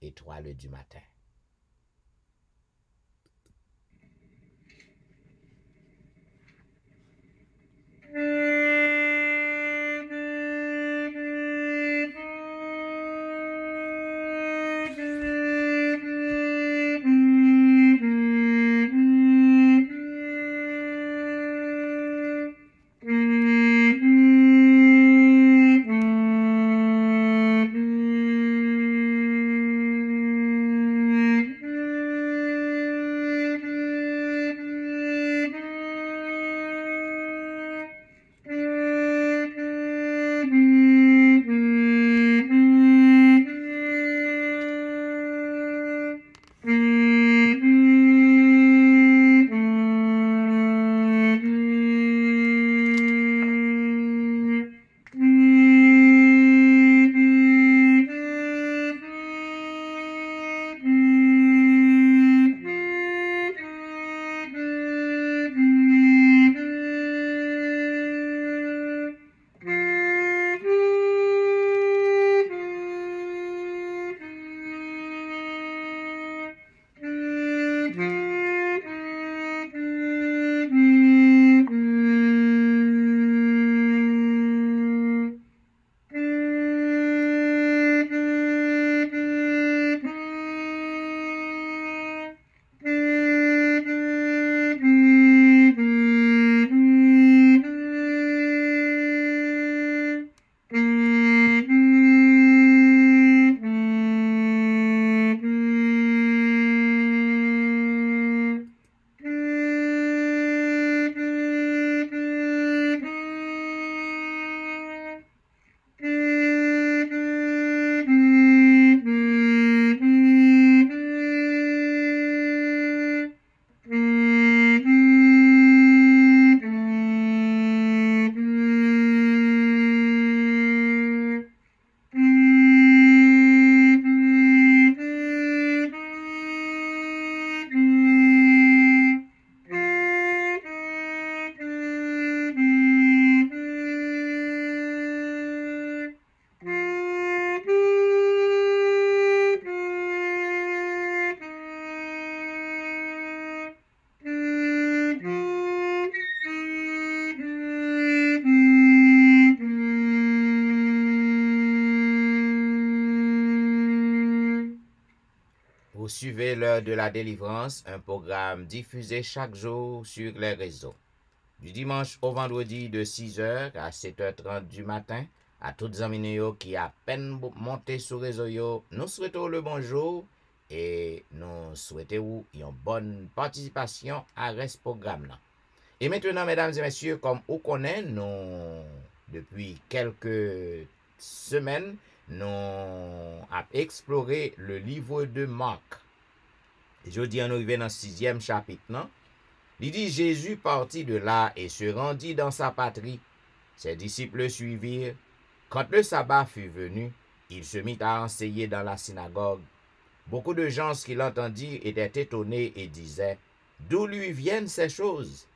étoile du matin. Vous suivez l'heure de la délivrance, un programme diffusé chaque jour sur les réseaux. Du dimanche au vendredi de 6h à 7h30 du matin, à toutes les amis qui à peine monté sur le réseau, nous souhaitons le bonjour et nous souhaitons une bonne participation à ce programme. Et maintenant, mesdames et messieurs, comme vous connaissez, nous, depuis quelques semaines, nous avons exploré le livre de Marc. Aujourd'hui, on arrive dans le 6e chapitre. Non? Il dit, Jésus partit de là et se rendit dans sa patrie. Ses disciples le suivirent. Quand le sabbat fut venu, il se mit à enseigner dans la synagogue. Beaucoup de gens qui l'entendirent étaient étonnés et disaient, d'où lui viennent ces choses?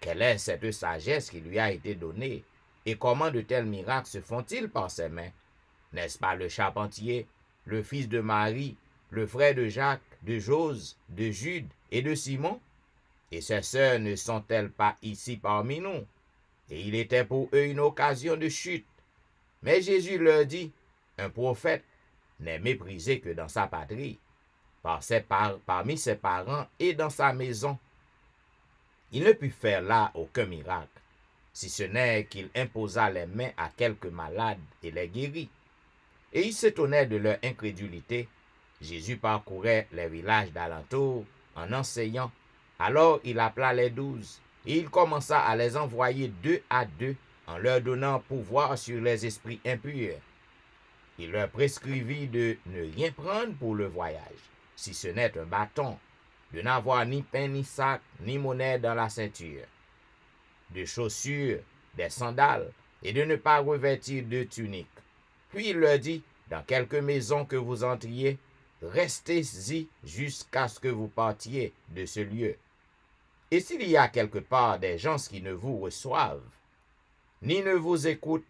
Quelle est cette sagesse qui lui a été donnée? Et comment de tels miracles se font-ils par ses mains? N'est-ce pas le charpentier, le fils de Marie, le frère de Jacques, de Jose, de Jude et de Simon? Et ses sœurs ne sont-elles pas ici parmi nous? Et il était pour eux une occasion de chute. Mais Jésus leur dit, un prophète n'est méprisé que dans sa patrie, parmi ses parents et dans sa maison. Il ne put faire là aucun miracle, si ce n'est qu'il imposa les mains à quelques malades et les guérit. Et ils s'étonnaient de leur incrédulité. Jésus parcourait les villages d'alentour en enseignant. Alors il appela les 12, et il commença à les envoyer 2 à 2, en leur donnant pouvoir sur les esprits impurs. Il leur prescrivit de ne rien prendre pour le voyage, si ce n'est un bâton, de n'avoir ni pain, ni sac, ni monnaie dans la ceinture, de chaussures, des sandales, et de ne pas revêtir de tunique. Puis il leur dit, dans quelque maison que vous entriez, restez-y jusqu'à ce que vous partiez de ce lieu. Et s'il y a quelque part des gens qui ne vous reçoivent, ni ne vous écoutent,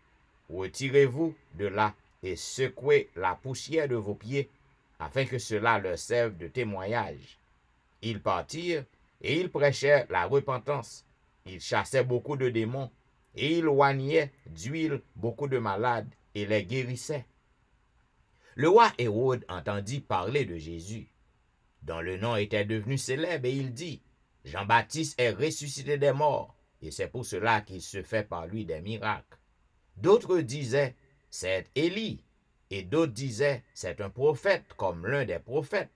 retirez-vous de là et secouez la poussière de vos pieds, afin que cela leur serve de témoignage. Ils partirent, et ils prêchèrent la repentance. Ils chassaient beaucoup de démons, et ils oignaient d'huile beaucoup de malades, et les guérissaient. Le roi Hérode entendit parler de Jésus, dont le nom était devenu célèbre, et il dit, Jean-Baptiste est ressuscité des morts, et c'est pour cela qu'il se fait par lui des miracles. D'autres disaient, c'est Élie, et d'autres disaient, c'est un prophète comme l'un des prophètes.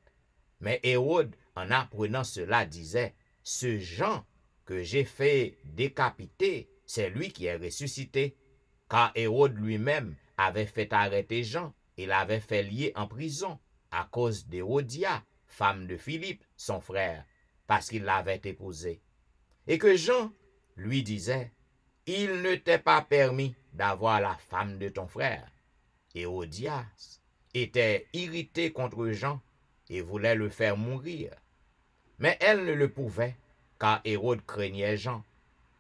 Mais Hérode, en apprenant cela, disait, ce Jean que j'ai fait décapiter, c'est lui qui est ressuscité, car Hérode lui-même avait fait arrêter Jean et l'avait fait lier en prison à cause d'Hérodia, femme de Philippe, son frère, parce qu'il l'avait épousée. Et que Jean lui disait, il ne t'est pas permis d'avoir la femme de ton frère. Hérodias était irritée contre Jean et voulait le faire mourir. Mais elle ne le pouvait, car Hérode craignait Jean.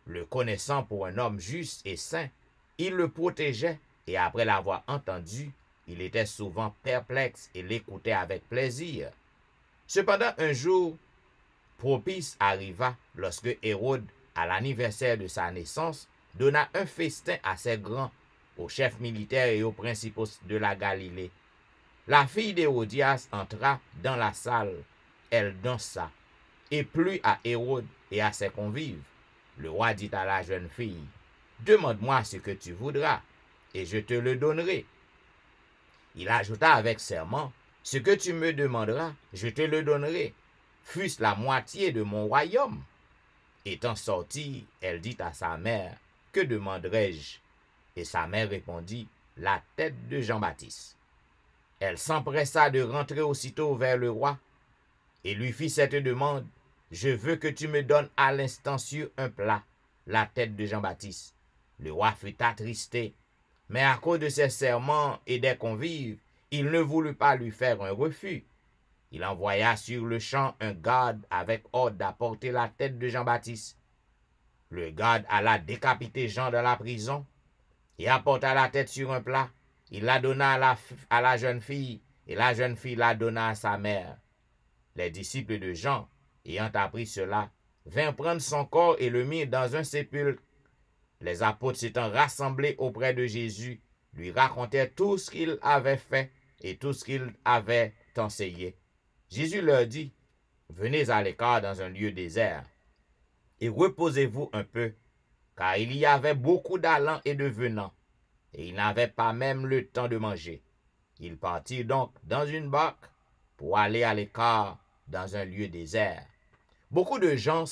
Le connaissant pour un homme juste et saint, il le protégeait, et après l'avoir entendu, il était souvent perplexe et l'écoutait avec plaisir. Cependant, un jour propice arriva lorsque Hérode, à l'anniversaire de sa naissance, donna un festin assez grand aux chefs militaires et aux principaux de la Galilée. La fille d'Hérodias entra dans la salle, elle dansa, et plut à Hérode et à ses convives. Le roi dit à la jeune fille, « Demande-moi ce que tu voudras, et je te le donnerai. » Il ajouta avec serment, « Ce que tu me demanderas, je te le donnerai, fût-ce la moitié de mon royaume. » Étant sortie, elle dit à sa mère, « Que demanderai-je » Et sa mère répondit, « La tête de Jean-Baptiste. » Elle s'empressa de rentrer aussitôt vers le roi et lui fit cette demande, « Je veux que tu me donnes à l'instant sur un plat la tête de Jean-Baptiste. » Le roi fut attristé, mais à cause de ses serments et des convives, il ne voulut pas lui faire un refus. Il envoya sur le champ un garde avec ordre d'apporter la tête de Jean-Baptiste. Le garde alla décapiter Jean dans la prison et apporta la tête sur un plat. Il la donna à la jeune fille, et la jeune fille la donna à sa mère. Les disciples de Jean, ayant appris cela, vinrent prendre son corps et le mirent dans un sépulcre. Les apôtres s'étant rassemblés auprès de Jésus, lui racontèrent tout ce qu'il avait fait et tout ce qu'il avait enseigné. Jésus leur dit, « Venez à l'écart dans un lieu désert, et reposez-vous un peu, car il y avait beaucoup d'allants et de venants, et ils n'avaient pas même le temps de manger. » Ils partirent donc dans une barque pour aller à l'écart dans un lieu désert. Beaucoup de gens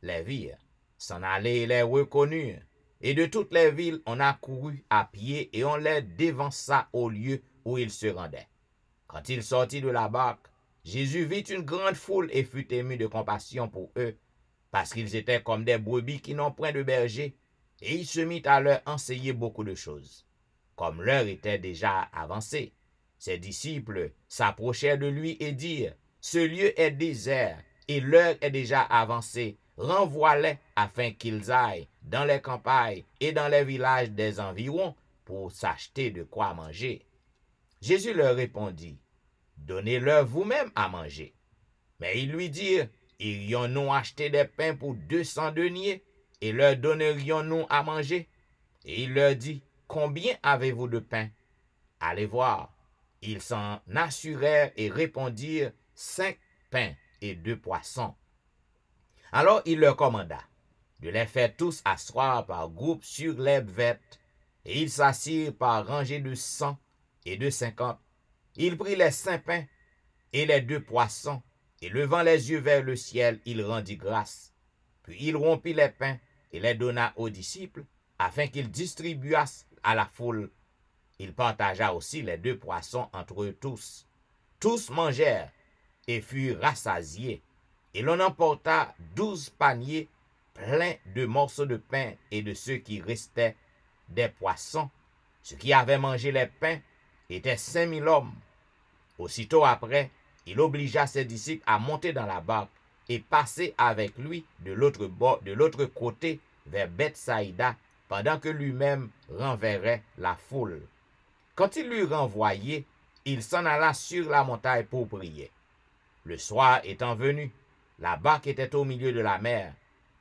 les virent, s'en allaient et les reconnurent, et de toutes les villes on accourut à pied et on les dévança au lieu où ils se rendaient. Quand il sortit de la barque, Jésus vit une grande foule et fut ému de compassion pour eux, parce qu'ils étaient comme des brebis qui n'ont point de berger, et il se mit à leur enseigner beaucoup de choses. Comme l'heure était déjà avancée, ses disciples s'approchèrent de lui et dirent, « Ce lieu est désert, et l'heure est déjà avancée. Renvoie-les afin qu'ils aillent dans les campagnes et dans les villages des environs pour s'acheter de quoi manger. » Jésus leur répondit, « Donnez-leur vous-même à manger. » Mais ils lui dirent, « Irions-nous acheter des pains pour 200 deniers et leur donnerions-nous à manger? » Et il leur dit, « Combien avez-vous de pain? » Allez voir. Ils s'en assurèrent et répondirent, 5 pains et 2 poissons. Alors il leur commanda de les faire tous asseoir par groupes sur l'herbe verte, et ils s'assirent par rangées de 100 et de 50. Il prit les 5 pains et les 2 poissons, et levant les yeux vers le ciel, il rendit grâce. Puis il rompit les pains et les donna aux disciples, afin qu'ils distribuassent à la foule. Il partagea aussi les 2 poissons entre eux tous. Tous mangèrent et furent rassasiés, et l'on emporta 12 paniers pleins de morceaux de pain et de ceux qui restaient des poissons. Ceux qui avaient mangé les pains étaient 5000 hommes. Aussitôt après, il obligea ses disciples à monter dans la barque et passer avec lui de l'autre côté vers Bethsaïda, pendant que lui-même renverrait la foule. Quand il l'eut renvoyé, il s'en alla sur la montagne pour prier. Le soir étant venu, la barque était au milieu de la mer,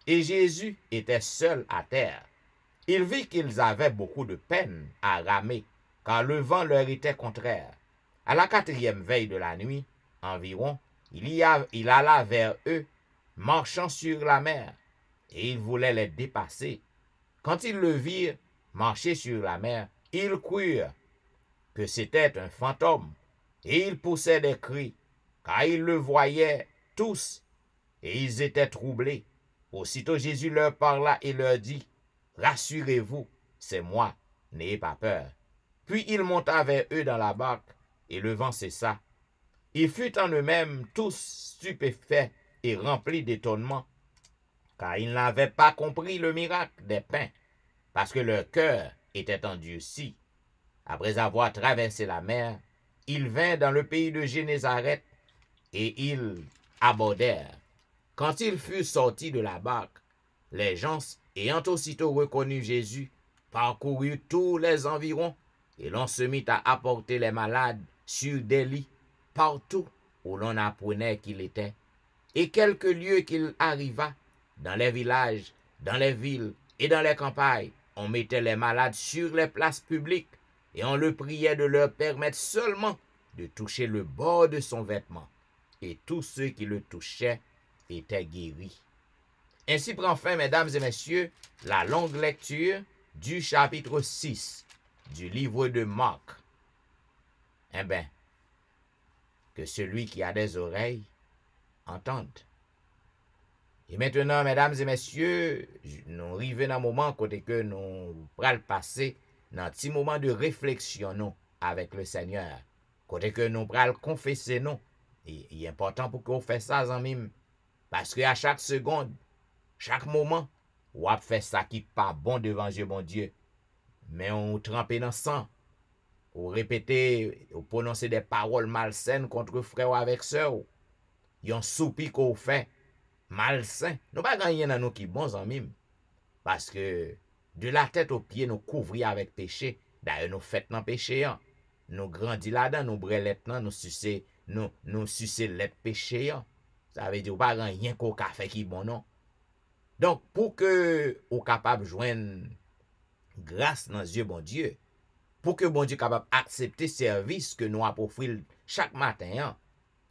et Jésus était seul à terre. Il vit qu'ils avaient beaucoup de peine à ramer, car le vent leur était contraire. À la 4e veille de la nuit, environ, il alla vers eux, marchant sur la mer, et il voulait les dépasser. Quand ils le virent marcher sur la mer, ils crurent que c'était un fantôme, et ils poussaient des cris, car ils le voyaient tous, et ils étaient troublés. Aussitôt Jésus leur parla et leur dit, « Rassurez-vous, c'est moi, n'ayez pas peur. » Puis il monta vers eux dans la barque, et le vent cessa. Ils furent en eux-mêmes tous stupéfaits et remplis d'étonnement, car ils n'avaient pas compris le miracle des pains, parce que leur cœur était endurci. Après avoir traversé la mer, ils vinrent dans le pays de Génézareth, et ils abordèrent. Quand ils furent sortis de la barque, les gens, ayant aussitôt reconnu Jésus, parcoururent tous les environs, et l'on se mit à apporter les malades sur des lits, partout où l'on apprenait qu'il était. Et quelques lieues qu'il arriva, dans les villages, dans les villes et dans les campagnes, on mettait les malades sur les places publiques, et on le priait de leur permettre seulement de toucher le bord de son vêtement. Et tous ceux qui le touchaient étaient guéris. Ainsi prend fin, mesdames et messieurs, la longue lecture du chapitre 6 du livre de Marc. Eh bien, que celui qui a des oreilles entende. Et maintenant, mesdames et messieurs, nous arrivons dans un moment côté que nous prenons passer dans un petit moment de réflexion nous, avec le Seigneur. Côté que nous prenons confesser nous. Et il est important pour qu'on fasse ça, amis. Parce qu'à chaque seconde, chaque moment, on a fait ça qui n'est pas bon devant Dieu, bon Dieu. Mais on trempe dans le sang. On répète, on prononce des paroles malsaines contre frère ou avec sœur. Il y a un soupi qu'on fait malsain. Nous pas gagner dans nous qui bons amis. Parce que de la tête aux pieds, nous couvrir avec péché. D'ailleurs, nous faisons dans péché. Hein. Nous grandissons là-dedans, nous brûlons, nous sucer les péché. Hein. Ça veut dire pas rien qu'au café qui bon non. Donc pour que vous capable joindre grâce dans Dieu bon Dieu, pour que bon Dieu capable accepter service que nous offrir chaque matin, hein,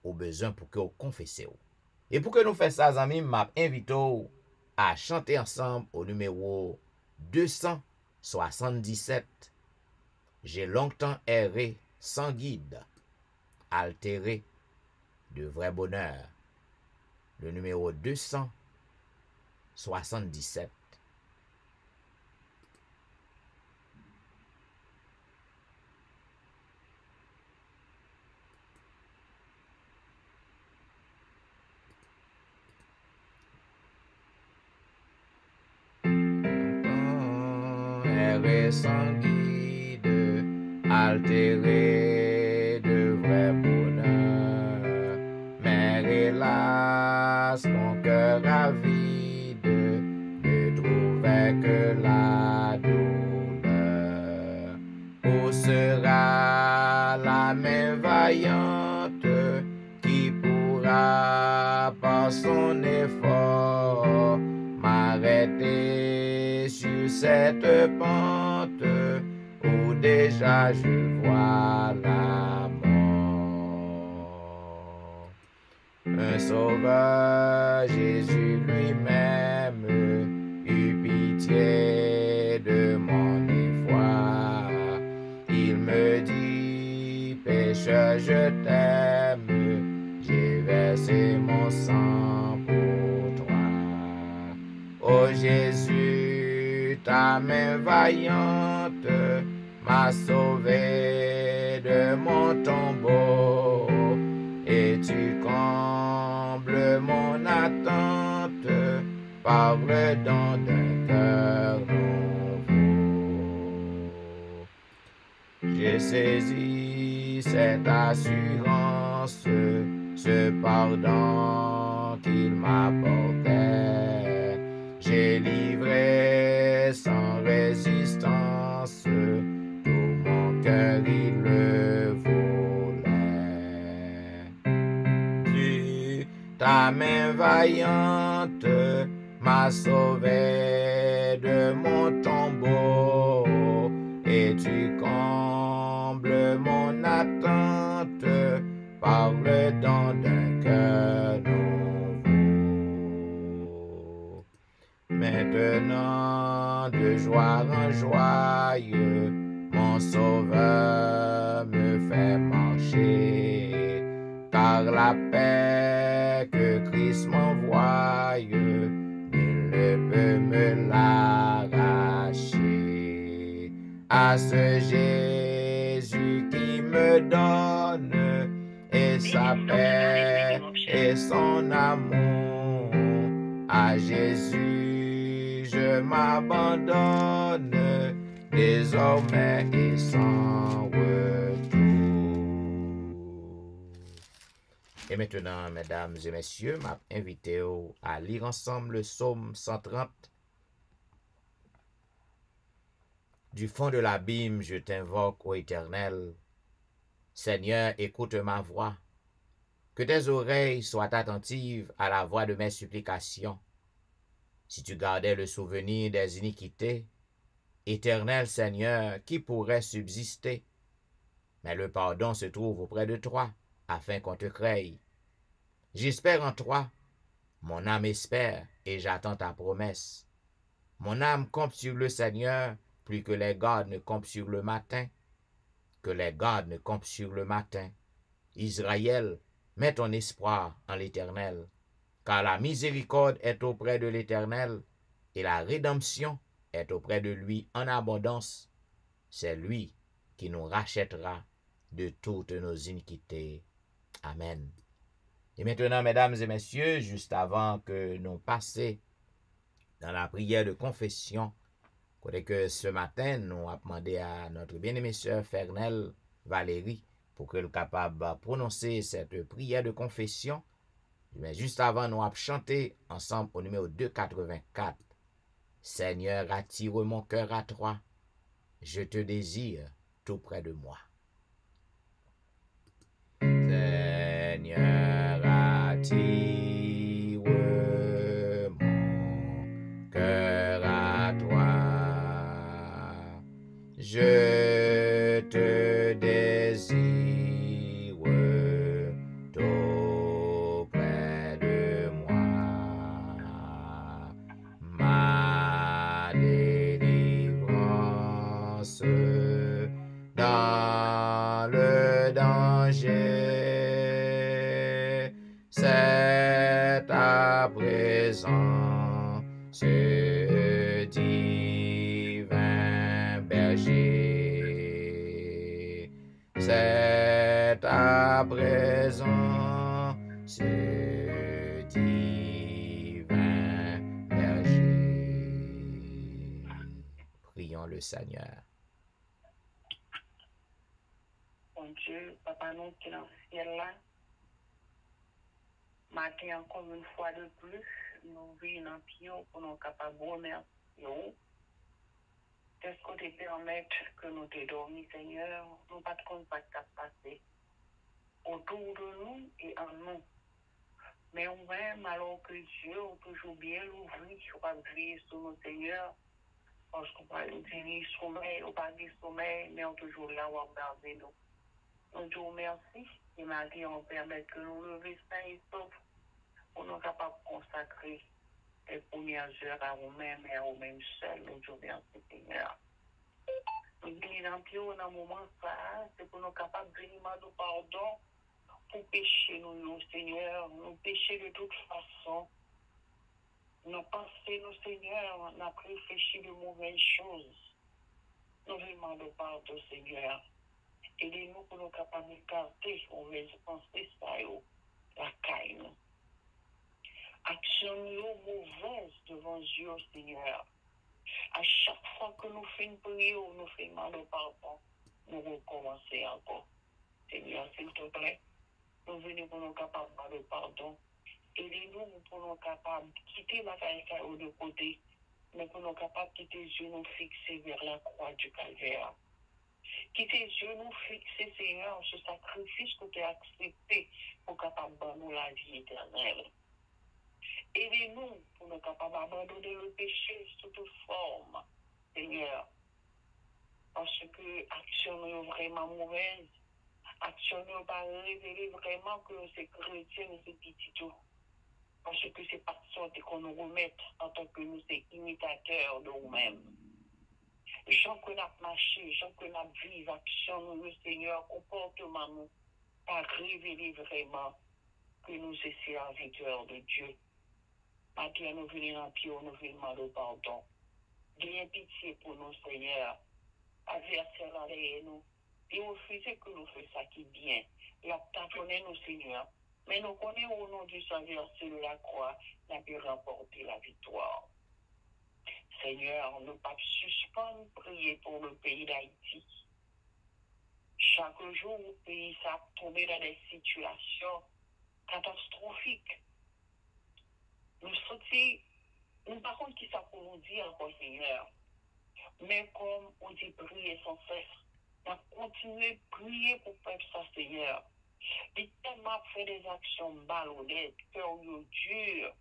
au besoin pour que vous confessez. Et pour que nous fassions ça, amis, m'a invité à chanter ensemble au numéro 277. J'ai longtemps erré sans guide, altéré de vrai bonheur. Le numéro 277. sans guide, altéré de vrai bonheur. Mais hélas, mon cœur avide ne trouvait que la douleur. Où sera la main vaillante qui pourra par son effort m'arrêter sur cette pente où déjà je vois la mort? Un sauveur, Jésus lui-même, eut pitié de mon effroi. Il me dit, pécheur, je t'aime, j'ai versé mon sang pour toi. Ô Jésus, ta main vaillante m'a sauvé de mon tombeau, et tu combles mon attente par le don d'un cœur nouveau. J'ai saisi cette assurance, ce pardon qu'il m'apportait. J'ai livré sans résistance, tout mon cœur il le voulait. Ta main vaillante m'a sauvé de mon tombeau, et tu combles mon attente par le don d'un cœur nouveau. Maintenant, de joie en joyeux, mon sauveur me fait marcher, car la paix que Christ m'envoie, nul ne peut me l'arracher. À ce Jésus qui me donne et sa paix et son amour, à Jésus je m'abandonne désormais et sans retour. Et maintenant, mesdames et messieurs, m'a invité à lire ensemble le psaume 130. Du fond de l'abîme, je t'invoque, ô Éternel. Seigneur, écoute ma voix. Que tes oreilles soient attentives à la voix de mes supplications. Si tu gardais le souvenir des iniquités, Éternel Seigneur, qui pourrait subsister? Mais le pardon se trouve auprès de toi, afin qu'on te crée. J'espère en toi, mon âme espère, et j'attends ta promesse. Mon âme compte sur le Seigneur, plus que les gardes ne comptent sur le matin. Que les gardes ne comptent sur le matin. Israël, mets ton espoir en l'Éternel, car la miséricorde est auprès de l'Éternel, et la rédemption est auprès de lui en abondance. C'est lui qui nous rachètera de toutes nos iniquités. Amen. Et maintenant, mesdames et messieurs, juste avant que nous passions dans la prière de confession, côté que ce matin, nous avons demandé à notre bien-aimée sœur Fernelle Valérie pour qu'elle soit capable de prononcer cette prière de confession. Mais juste avant, nous avons chanté ensemble au numéro 284. Seigneur, attire mon cœur à toi. Je te désire tout près de moi. Seigneur, attire mon cœur à toi. Je te désire tout près de moi. Ma délivrance dans le danger, c'est à présent ce divin berger. C'est à présent ce divin berger. Prions prions le Seigneur. Mon Dieu, Papa, nous qui dans le ciel là, matin encore une fois de plus, nous venons dans pied pour nous capables de remercier. Qu'est-ce qu'on te permet que nous te dormi, Seigneur, nous pas de compte pas de passer autour de nous et en nous. Mais on même, alors que Dieu a toujours bien l'ouvrir, on va veiller sur nos Seigneurs, parce qu'on va dire sommeil, on va dire sommeil, mais on est toujours là, on va regarder nous. Nous te remercions et Marie, on permet que nous levions sains et saufs pour nous capables de consacrer les premières heures à nous-mêmes et à nous-mêmes seuls. Nous te remercions, Seigneur. Nous venons dans pied dans un moment ça, c'est pour nous capables de venir de pardon pour pécher nous, Seigneur. Nous pécher de toute façon. Nous pensons, nous, Seigneur, on a réfléchi de mauvaises choses. Nous demandons pardon, Seigneur. Aidez-nous pour nous capables d'écarter les mauvaises pensées, ça, la caille. Action-nous mauvaise devant Dieu, Seigneur. À chaque fois que nous faisons une prière, nous faisons le pardon, nous recommençons encore. Seigneur, s'il te plaît, nous venons pour nous capables de pardon. Aidez-nous pour nous capables de quitter la caille de côté, mais pour nous capables de quitter les yeux nous fixer vers la croix du calvaire. Quitter les yeux nous fixer, Seigneur, ce sacrifice que tu as accepté pour capable de nous la vie éternelle. Aidez-nous pour nous capables d'abandonner le péché sous toute forme, Seigneur. Parce que l'action est vraiment mauvaise. L'action n'est pas révélée vraiment que c'est chrétien et c'est petit tout. Parce que c'est pas sorte qu'on nous remette en tant que nous, c'est imitateurs de nous-mêmes. Gens que nous avons marché, gens que nous avons vécu, action, nous, le Seigneur, comportement, nous, pas révélé vraiment que nous sommes serviteurs de Dieu. Maintenant, nous venons en pied, nous venons demander pardon. Ayez pitié pour nous, Seigneur. Adversaire derrière nous. Et refuser que nous fassions ça qui est bien. Et tâtonner nous, Seigneur. Mais nous connaissons au nom du Seigneur sur la croix, nous avons remporté la victoire. Seigneur, nous ne pas suspendre prier pour le pays d'Haïti. Chaque jour, le pays s'est tombé dans des situations catastrophiques. Nous sortis, nous par contre qui ça pour nous dire encore, Seigneur. Mais comme on dit prier sans cesse, on continue de prier pour faire ça, Seigneur. Il a tellement fait des actions malhonnêtes, cœur dur.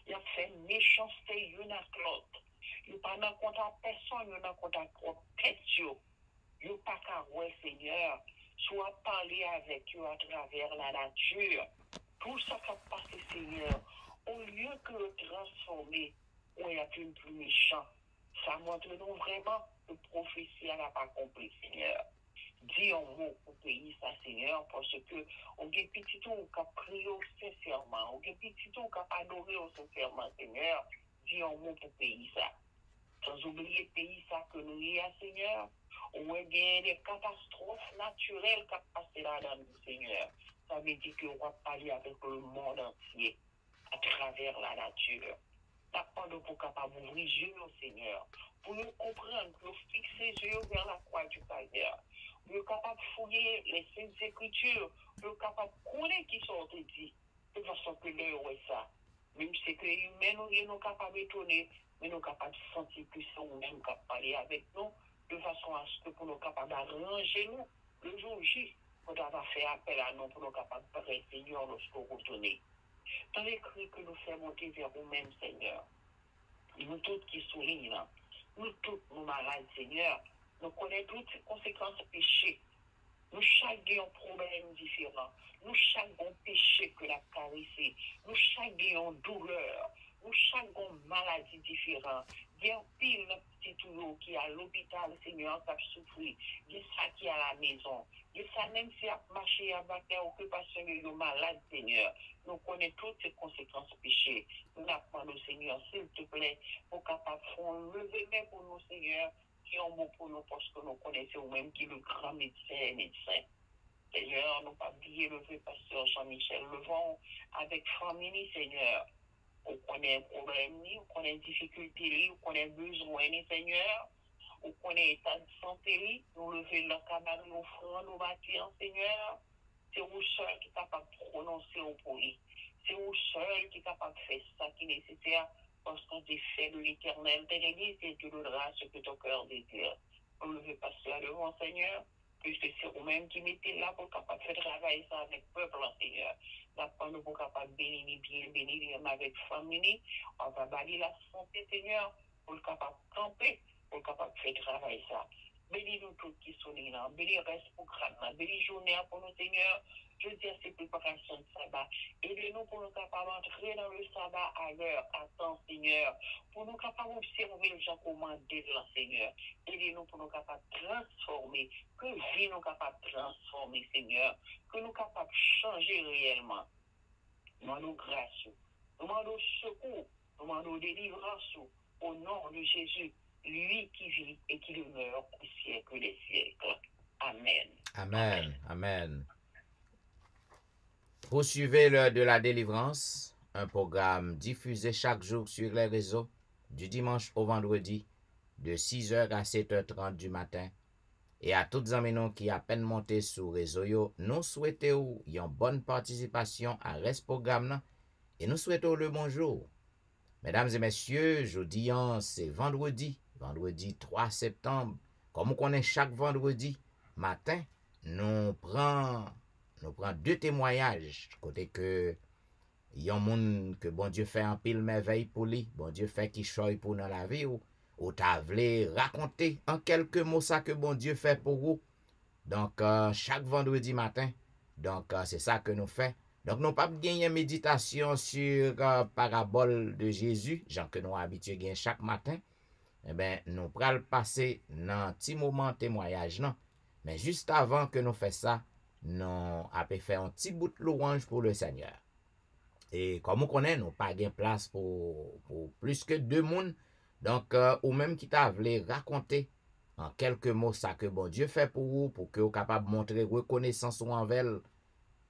Il a fait méchanceté l'une à l'autre. Il n'a pas dans compte à personne, il n'a compte à propre tête. Il n'a pas qu'à ouais, Seigneur, soit parler avec eux à travers la nature. Tout ça qui a passé, Seigneur, au lieu que le transformer, on y a plus méchant. Ça montre nous vraiment que la prophétie n'a pas compris, Seigneur. Dis un mot pour pays, ça, Seigneur, parce que on a des petits qui ont prié sincèrement, on a des petits qui ont adoré sincèrement, Seigneur. Dis un mot pour pays, ça. Sans oublier le pays, ça, que nous y a, Seigneur. On a bien des catastrophes naturelles qui ont passé là-dedans, Seigneur. Ça veut dire qu'on va parler avec le monde entier à travers la nature. T'attendons pour capable d'ouvrir les yeux, Seigneur, pour nous comprendre, pour fixer les yeux vers la croix du calvaire, pour nous capable de fouiller les saintes écritures, pour nous capable de connaître qui sont dit, de façon que l'heure est ça. Même si c'est que humain, nous sommes capables d'étonner, mais nous sommes capables de sentir que c'est nous-mêmes qui parler avec nous, de façon à ce que pour nous capables d'arranger nous, le jour J, pour avoir fait appel à nous, pour nous capables de parler, Seigneur, lorsqu'on retourne. Dans les cris que nous faisons monter vers vous-même, Seigneur, nous tous qui soulignent, nous tous nous malades, Seigneur, nous connaissons toutes les conséquences péchés. Nous chaque un problème différent. Nous chaque un péché que la caressé. Nous chaque un douleur. Nous chaque une maladie différente. Il y a pile petit tout qui est à l'hôpital, Seigneur, qui a souffert. Il y a ça qui est à la maison. Il y a ça même si a marché à battre occupation de malade, Seigneur. Nous connaissons toutes ces conséquences péchés. Nous appelons, Seigneur, s'il te plaît, pour capable de lever main pour nous, Seigneur, qui ont mot pour nous parce que nous connaissons ou-même qui est le grand médecin. Seigneur, nous pas oublier le vieux pasteur Jean-Michel Levon avec famille, Seigneur. On connaît un problème, on connaît une difficulté, on connaît besoin, Seigneur. pour qu'on ait état de santé, nous lever le cabane, nous offrons nos bâtiments, Seigneur. C'est vous seul qui est capable de prononcer pour lui. C'est vous seul qui est capable de faire ça qui est nécessaire parce qu'on est fait de l'éternel de l'Église et tu donneras ce que ton cœur désire. On ne veut pas cela devant, Seigneur, puisque c'est vous-même qui mettez là pour capable de faire travailler ça avec le peuple, Seigneur. Là, nous pour capable de bénir, bien bénir avec famille. On va balayer la santé, Seigneur, pour le capable de camper, pour le capable de faire travailler ça. Bénis nous tous qui sont là. Bénis le reste pour Granma. Bénis journée pour nous, Seigneur. Je dis à ces préparations de sabbat. Aidez-nous pour nous capables d'entrer dans le sabbat à l'heure, à temps, Seigneur. Pour nous capables d'observer le gens commandé de la Seigneur. Aidez-nous pour nous capables de transformer. Que vie nous capables de transformer, Seigneur. Que nous capables de changer réellement. Nous demandons grâce. Nous demandons secours. Nous demandons délivrance. Au nom de Jésus. Lui qui vit et qui demeure au siècle des siècles. Amen. Amen. Amen. Poursuivez l'heure de la délivrance, un programme diffusé chaque jour sur les réseaux, du dimanche au vendredi, de 6h à 7h30 du matin. Et à toutes les amis qui à peine monté sur les réseaux, nous souhaitons une bonne participation à ce programme et nous souhaitons le bonjour. Mesdames et messieurs, jeudi, c'est vendredi 3 septembre. Comme on connaît chaque vendredi matin, nous prenons deux témoignages. Côté que il y a un monde que bon Dieu fait un pile merveille pour lui, bon Dieu fait qui choisit pour dans la vie ou t'as voulu raconter en quelques mots ça que bon Dieu fait pour vous. Donc chaque vendredi matin, donc c'est ça que nous faisons. Donc, nous pas gagner méditation sur parabole de Jésus, genre que nous habitués à gagner chaque matin. Eh bien, nous pral passer dans un petit moment témoignage, non? Mais juste avant que nous fassions ça, nous avons fait un petit bout de louange pour le Seigneur. Et comme on connaît, nous pas de place pour plus que 2 personnes. Donc, ou même qui t'a voulu raconter en quelques mots ça que bon Dieu fait pour vous, pour que vous capable de montrer reconnaissance envers.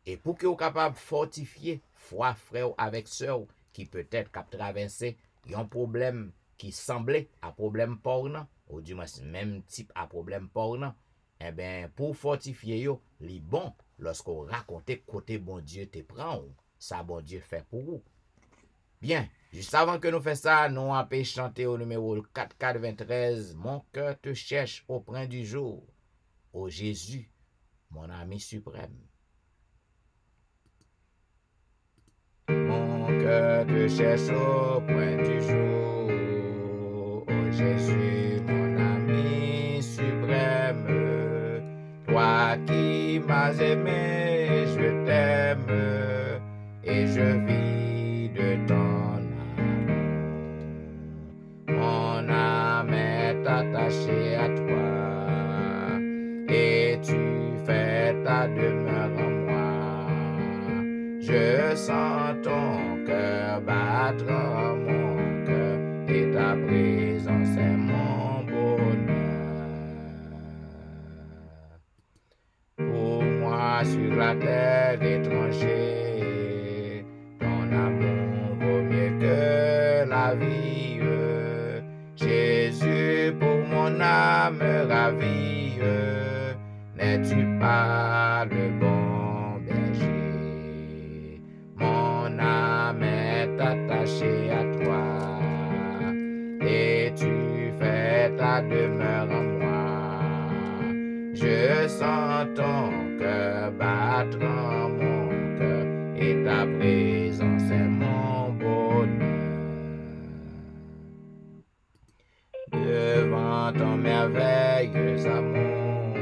Et pour que vous capable de fortifier foi frère avec sœur qui peut-être cap traverser un problème qui semblait à problème porno, ou du moins même type à problème porno, eh bien, pour fortifier yo, li bon, lorsqu'on raconte côté bon Dieu te prend, ça bon Dieu fait pour vous. Bien, juste avant que nous fassions ça, nous avons chanté au numéro 4423, mon cœur te cherche au point du jour, ô Jésus, mon ami suprême. Mon cœur te cherche au point du jour, ô Jésus, mon ami suprême. Toi qui m'as aimé, je t'aime, et je vis de ton amour. Mon âme est attachée à toi, et tu fais ta demeure en moi. Je sens ton cœur battre en mon cœur, et ta présence est mon bonheur. Pour moi sur la terre étranger, ton amour vaut mieux que la vie. Jésus pour mon âme ravie, n'es-tu pas le bon berger? Mon âme est attachée à toi, et tu fais ta demeure en moi. Je sens ton cœur battre en mon cœur, et ta présence est mon bonheur. Devant ton merveilleux amour,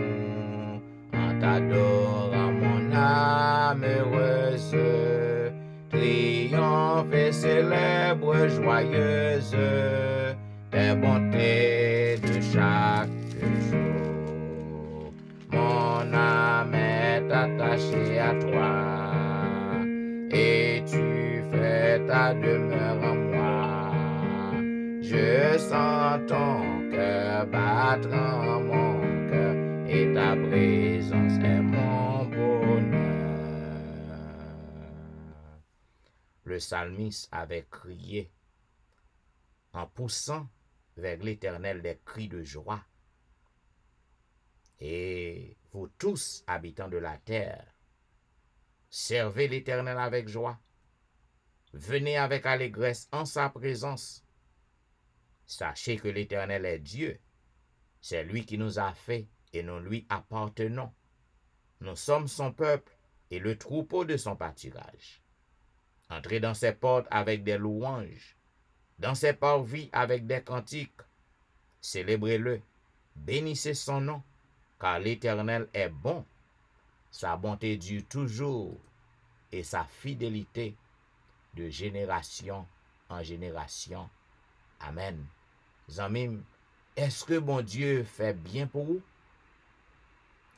en t'adorant mon âme heureuse, triomphe et célèbre joyeuse tes bontés de chaque jour. Mon âme est attachée à toi, et tu fais ta demeure en moi. Je sens ton cœur battre en mon cœur, et ta présence est mon bonheur. Le psalmiste avait crié en poussant vers l'Éternel des cris de joie Et vous tous, habitants de la terre, servez l'Éternel avec joie. Venez avec allégresse en sa présence. Sachez que l'Éternel est Dieu. C'est lui qui nous a fait et nous lui appartenons. Nous sommes son peuple et le troupeau de son pâturage. Entrez dans ses portes avec des louanges, dans ses parvis avec des cantiques. Célébrez-le, bénissez son nom, car l'Éternel est bon. Sa bonté dure toujours et sa fidélité de génération en génération. Amen. Zanmim, est-ce que bon Dieu fait bien pour vous?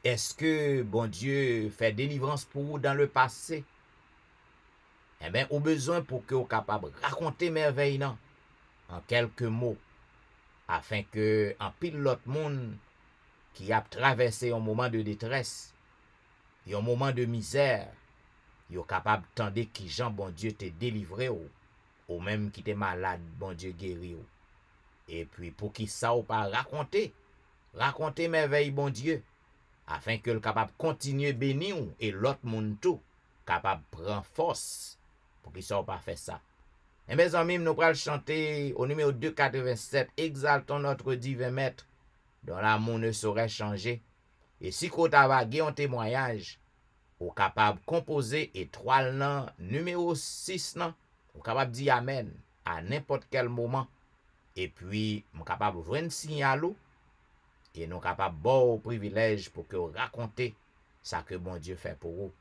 Est-ce que bon Dieu fait délivrance pour vous dans le passé? Eh bien, au besoin pour que vous soyez capable de raconter merveille en quelques mots, afin que en pile l'autre monde qui a traversé un moment de détresse, un moment de misère, yo capable d'entendre qui Jean bon Dieu te délivré ou même qui t'es malade, bon Dieu guéri ou. Et puis pour qui ça ou pas raconter merveille bon Dieu, afin que le capable continuer bénir et l'autre monde tout capable prendre force pour qu'il soit pas fait ça. Et mes amis, nous allons chanter au numéro 287, exaltons notre divin maître, dont l'amour ne saurait changer. Et si vous avez un témoignage, vous êtes capable de composer étoile numéro 6, vous êtes capable de dire Amen à n'importe quel moment. Et puis, vous êtes capable de jouer un signal et nous sommes capables de bon privilège pour que vous racontez ce que bon Dieu fait pour vous.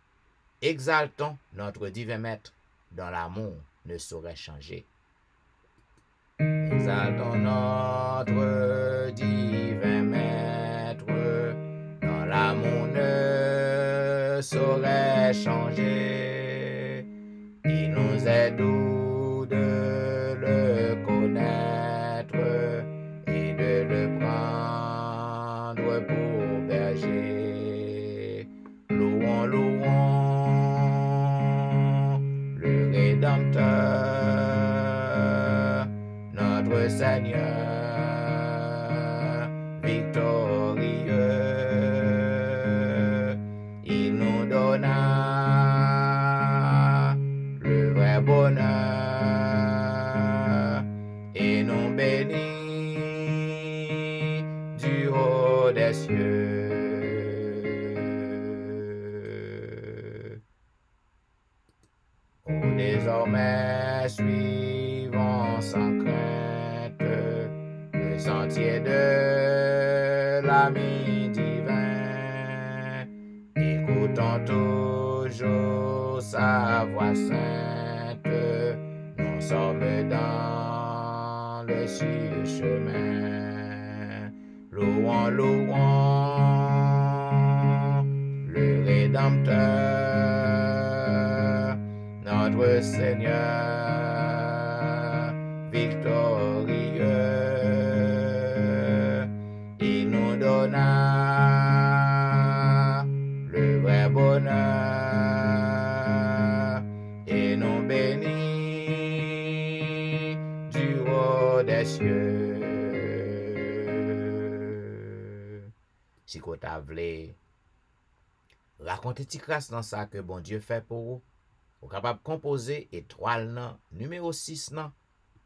Exaltons notre divin maître, dont l'amour ne saurait changer. Exaltons notre divin maître, dont l'amour ne saurait changer. Il nous est doux de le connaître et de le prendre pour berger. Louons, le Rédempteur, notre Seigneur victorieux. Il nous donna le vrai bonheur et nous bénit du haut des cieux. Désormais suivons sans crainte le sentier de l'ami divin, écoutons toujours sa voix sainte, nous sommes dans le sûr chemin. Louons le Rédempteur, notre Seigneur victorieux. Il nous donna le vrai bonheur et nous bénit du haut des cieux. Si vous avez raconté ti crasse dans ça que bon Dieu fait pour vous, vous capable de composer étoile numéro 6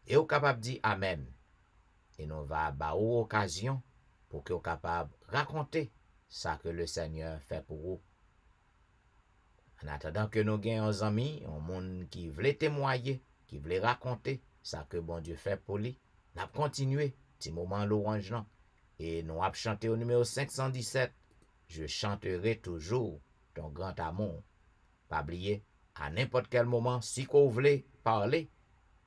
et vous capable de dire Amen. Et nous va ba ou occasion pour que vous capable de raconter ça que le Seigneur fait pour vous. En attendant que nous gagnons un ami, un monde qui veut témoigner, qui veut raconter ça que bon Dieu fait pour lui, nous allons continuer petit moment l'orange et nous allons chanter au numéro 517. Je chanterai toujours ton grand amour. Pas oublier, à n'importe quel moment, si vous voulez parler,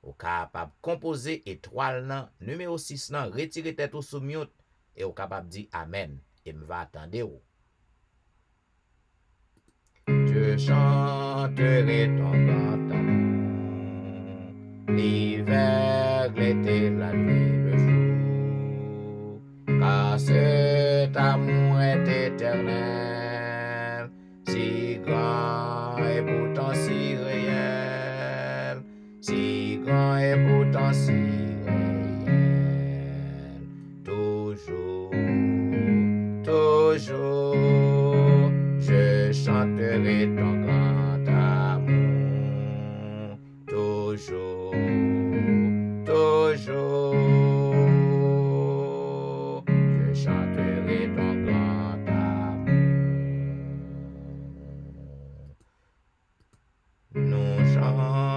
vous êtes capable de composer étoile numéro 6, retirer tête sous mute et vous êtes capable de dire Amen. Et me va attendre. Je chanterai ton grand amour, l'hiver, l'été, la nuit, le jour, car cet amour est éternel, si grand et pourtant si réel, si grand et pourtant si réel, toujours, toujours.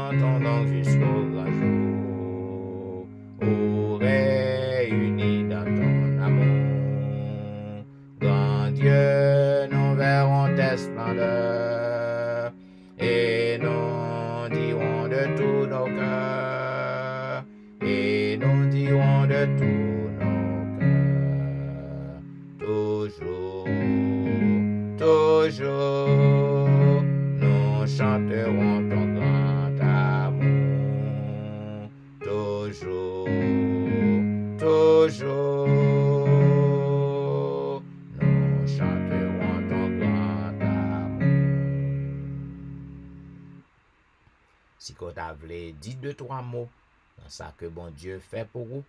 chantons donc jusqu'au grand jour, où réunis dans ton amour. Grand Dieu, nous verrons tes splendeurs, et nous dirons de tous nos cœurs, et nous dirons de tous nos cœurs, toujours, toujours, nous chanterons ton grand amour, toujours, toujours, nous chanterons ton grand amour. Si vous avez dit 2-3 mots dans ça que bon Dieu fait pour vous,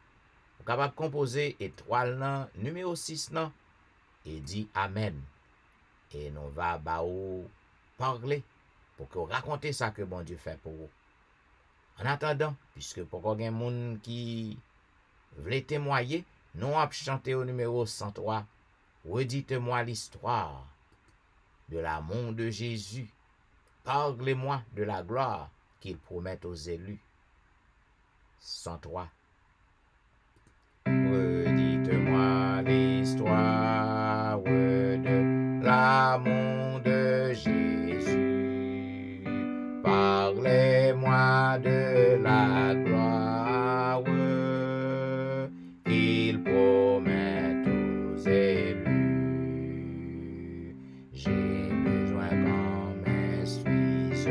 vous capable de composer étoile nan, numéro 6 nan, et dit Amen. Et nous va parler pour que vous racontez ça que bon Dieu fait pour vous. En attendant, puisque pour qu'on ait moun qui veut témoigner, nous avons chanté au numéro 103, redites-moi l'histoire de l'amour de Jésus. Parlez-moi de la gloire qu'il promet aux élus. 103. Redites-moi l'histoire de l'amour de Jésus. Parlez-moi de la gloire qu'il promet aux élus. J'ai besoin qu'on m'instruise,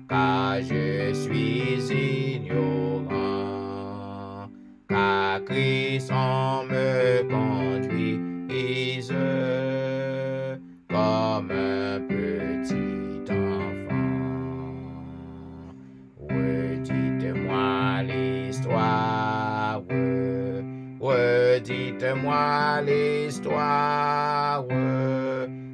car je suis ignorant, car Christ en me conduise comme un petit enfant. Redites-moi l'histoire, redites-moi l'histoire,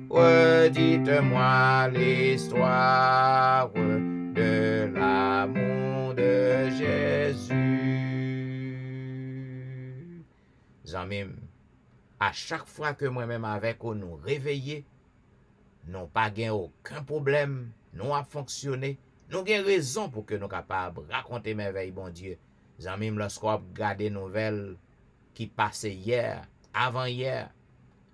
redites-moi l'histoire de l'amour de Jésus. Zamim, à chaque fois que moi-même avec vous nous réveillons, nous pas gain aucun problème, nous a fonctionné, nous avons raison pour que nous capables de raconter merveilles, bon Dieu. Zamim, lorsqu'on regarde des nouvelles qui passaient hier, avant-hier,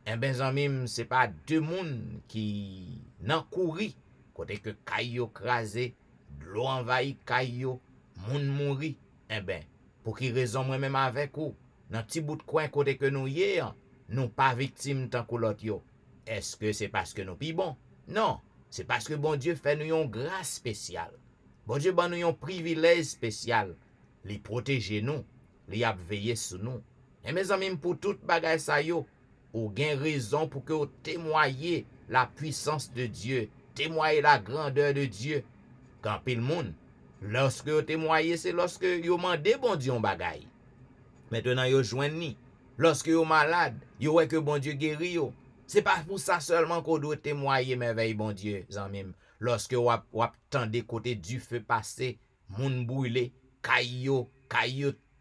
eh bien, Zamim, ce n'est pas deux personnes qui n'ont couru, côté que caillou crasé, de l'eau envahi caillou, moun mouri. Eh bien, pour qui raison moi-même avec vous, dans petit bout de coin côté que nous hier, nous pas victimes tant que l'autre yo. Est-ce que c'est parce que nous pi bon? Non, c'est parce que bon Dieu fait nous une grâce spéciale. Bon Dieu ban nous un privilège spécial. Li protéger nous, li ap veiller sur nous. Et mes amis, pour tout bagay sa yo, ou gen raison pour que vous témoignez la puissance de Dieu, témoignez la grandeur de Dieu. Quand pile monde, lorsque vous témoignez, c'est lorsque vous mandez bon Dieu un bagay. Maintenant, vous joignez. Lorsque vous malade, vous voyez que bon Dieu guérit. C'est pas pour ça seulement qu'on doit témoigner merveille bon Dieu, zanmim. Lorsque vous attendez côté du feu passer, moun brûlé, caillou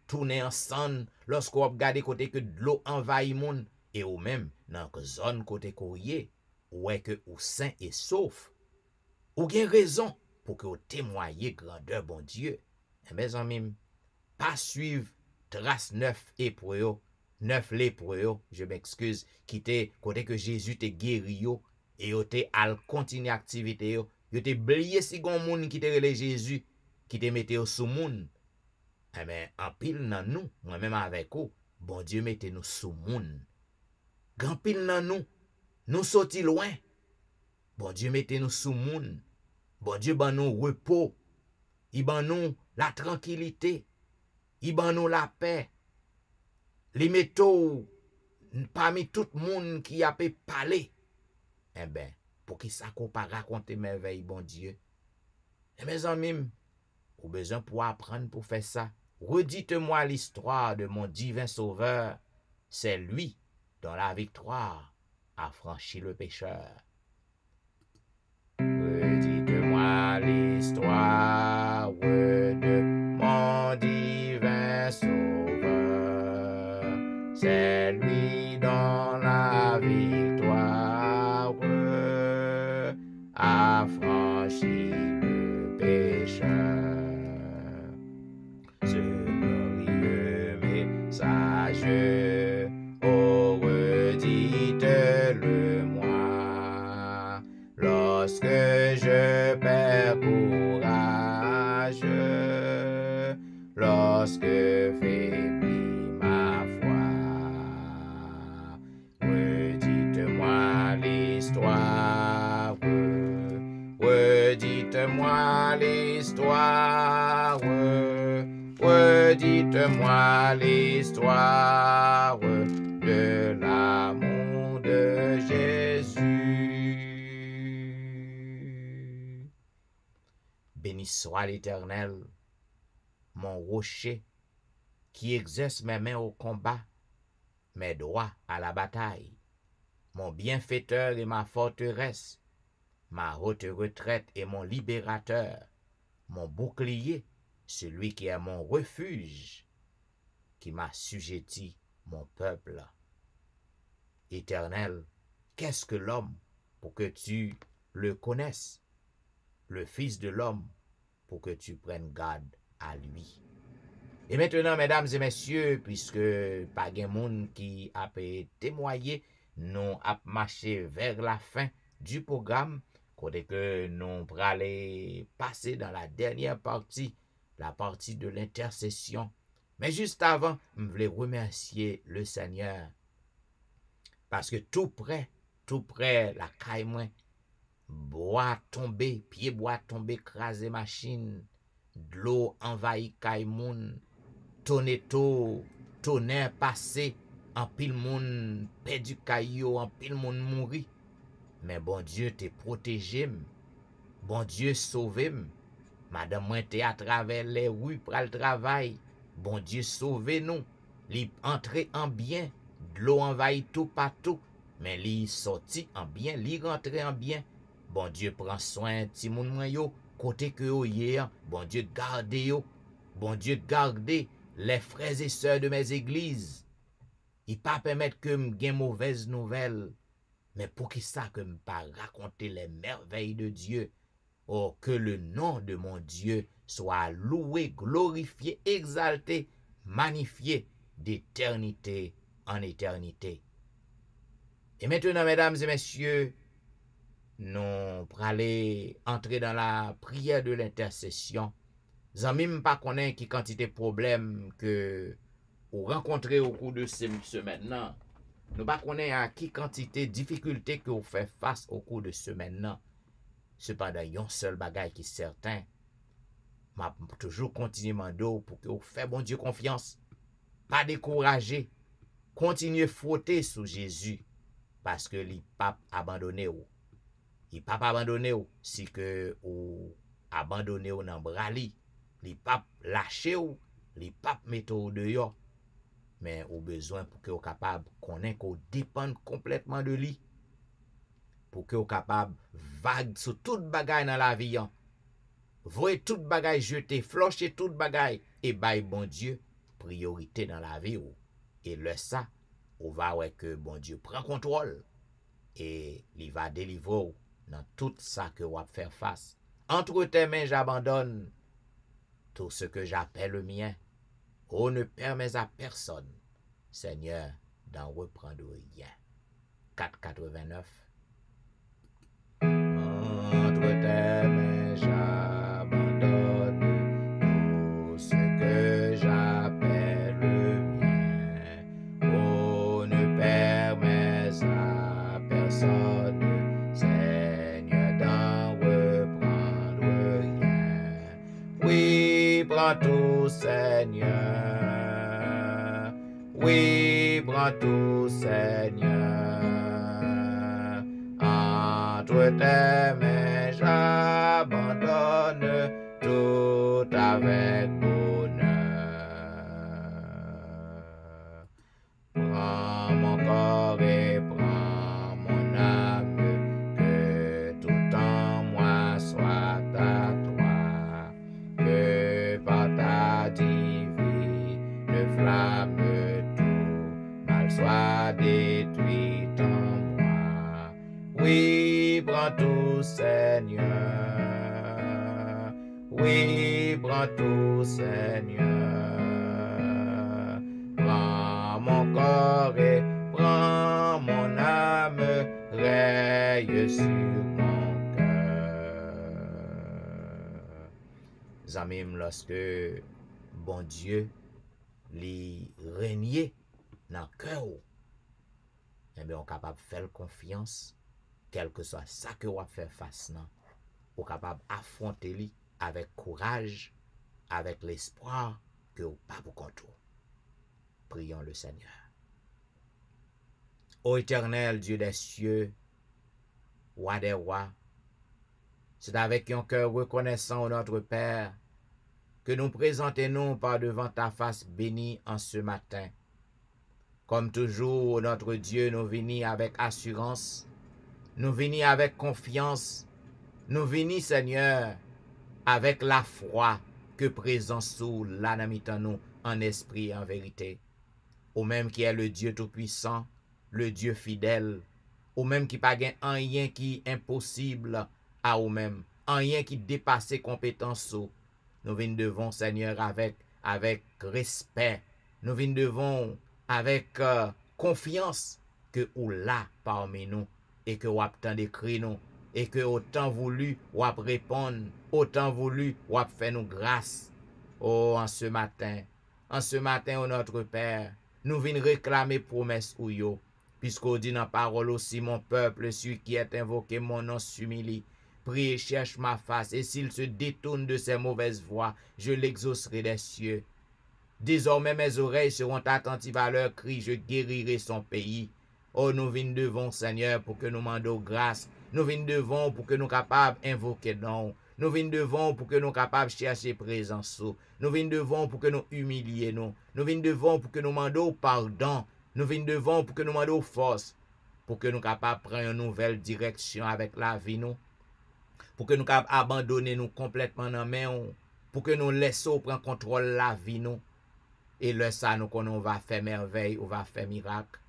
tourner ensemble, lorsque vous regardez côté que de l'eau envahit moun, et ou même dans la zone côté courrier, ou est que ou sain et sauf. Ou gen raison pour que vous témoignez grandeur bon Dieu. Et mes amis, pas suivre trace 9 lépreux, 9 lépreux, je m'excuse, qui était côté que Jésus te guéri yo, et yo te al continuer activité yo te blié si gon moun qui te relé Jésus, qui te mette au sous moun. Eh ben, en pile nan nous, moi-même avec vous, bon Dieu mette nous sous moun. Grand pile nan nous sorti loin. Bon Dieu mette nous sous moun. Bon Dieu ban nous repos. Il ban nous la tranquillité. Il ban nous la paix. Les métaux parmi tout le monde qui a pu parler. Eh ben, pour qui ça qu'on pas raconter merveille, bon Dieu. Et mes amis, ou besoin pour apprendre pour faire ça. Redites-moi l'histoire de mon divin sauveur. C'est lui dont la victoire a franchi le pécheur. Redites-moi l'histoire de mon divin sauveur. C'est lui dont la victoire a franchi le pécheur. faire courageux lorsque faiblit ma foi. Redites-moi l'histoire, redites-moi l'histoire, redites-moi l'histoire de l'amour de Jésus. Béni soit l'Éternel, mon rocher, qui exerce mes mains au combat, mes doigts à la bataille, mon bienfaiteur et ma forteresse, ma haute retraite et mon libérateur, mon bouclier, celui qui est mon refuge, qui m'assujettit mon peuple. Éternel, qu'est-ce que l'homme pour que tu le connaisses, le Fils de l'homme pour que tu prennes garde à lui. Et maintenant, mesdames et messieurs, puisque pas de monde qui a témoigné, nous a marché vers la fin du programme, côté que nous allons passer dans la dernière partie, la partie de l'intercession. Mais juste avant, je voulais remercier le Seigneur. Parce que tout près, la caille moins, bois tombé, pied bois tombé, crasé machine, de l'eau envahi caille moun, tonnerre passé, en pile moun perdu caillou, en pile moun mouri. Mais bon Dieu t'est protégé, bon Dieu sauvé, madame moi t'es à travers les rues pour le travail, bon Dieu sauvé nous, li entré en bien, de l'eau envahit tout partout, mais li sorti en bien, li rentré en bien. Bon Dieu prend soin ti moun mwen yo, côté que yo hier, bon Dieu garde yo, bon Dieu garde les frères et sœurs de mes églises. Il pas permettre que me gagne mauvaise nouvelle, mais pour qui ça que me pas raconter les merveilles de Dieu. Oh, que le nom de mon Dieu soit loué, glorifié, exalté, magnifié d'éternité en éternité. Et maintenant, mesdames et messieurs, nous allons aller entrer dans la prière de l'intercession. Zanmim pas connaît qui quantité de problèmes que vous rencontrez au cours de ces semaines. Nous pas connaît à qui quantité de difficultés que vous faites face au cours de semaine. Cependant, il y a un seul bagage qui est certain. M'a toujours continuer mando pour que vous fassiez bon Dieu confiance. Pas décourager. Continuez frotter sur Jésus. Parce que il pas abandonné ou. Il pas abandonné ou si que ou abandonné ou dans brali. Il pas lâché ou, il pas mettre au dehors. Mais au besoin pour que vous capable connaître qu'on dépend complètement de lui. Pour que vous capable vague sur toute bagaille dans la vie. Voyez toute bagaille jeter, flusher toute bagaille et bail bon Dieu priorité dans la vie ou. Et le ça, on va voir que bon Dieu prend contrôle et il va délivrer dans tout ça que vous va faire face. Entre tes mains, j'abandonne tout ce que j'appelle le mien. Oh, ne permets à personne, Seigneur, d'en reprendre rien. 4,89. Entre tes mains, j'abandonne tout ce que j'appelle le mien. Oh, ne permets à personne, Seigneur, d'en reprendre rien. Oui, prends tout, Seigneur. Oui, prends tout, Seigneur. Entre tes mains, j'abandonne tout avec bonheur. Prends mon corps et prends mon âme, que tout en moi soit à toi, que par ta divine flamme tout mal soit détruit en moi. Oui, prends tout, Seigneur. Oui, prends tout, Seigneur. Prends mon corps et prends mon âme, raye sur mon cœur. Zamim, lorsque bon Dieu li régner dans le cœur, eh bien, on est capable de faire confiance, quel que soit ça que on fait face, non, on est capable d'affronter lui avec courage, avec l'espoir que vous pas pour contrôle. Prions le Seigneur. Ô éternel Dieu des cieux, roi des rois, c'est avec un cœur reconnaissant, notre Père, que nous présentons par devant ta face bénie en ce matin. Comme toujours, notre Dieu, nous venons avec assurance, nous venons avec confiance, nous venons, Seigneur, avec la foi que présence sous la nous en esprit et en vérité. Au même qui est le Dieu tout-puissant, le Dieu fidèle, au même qui pas rien qui est impossible à ou même, rien qui dépasse ses compétences. Nous venons devant, Seigneur, avec respect, nous venons devant avec confiance que ou là parmi nous et que ou tant d'écrit nous et que autant voulu ou répondre, autant voulu ou fait nous grâce. Oh, en ce matin, oh notre Père, nous venons réclamer promesse ou yo, puisqu'on dit dans la parole aussi, mon peuple, celui qui est invoqué, mon nom s'humilie. Prie et cherche ma face, et s'il se détourne de ses mauvaises voies, je l'exaucerai des cieux. Désormais mes oreilles seront attentives à leur cri, je guérirai son pays. Oh, nous venons devant, Seigneur, pour que nous demandions grâce. Nous venons devant pour que nous capables d'invoquer non. Nous venons devant pour que nous capables de chercher présence. Nous venons devant pour que nous humilions. Nous venons devant pour que nous demandions pardon. Nous venons devant pour que nous demandions force. Pour que nous capables de prendre une nouvelle direction avec la vie. Nous. Pour que nous capables d'abandonner nous complètement dans main. Pour que nous laissions prendre contrôle de la vie. Nous. Et le ça, nous qu'on va faire merveille, on va faire miracle.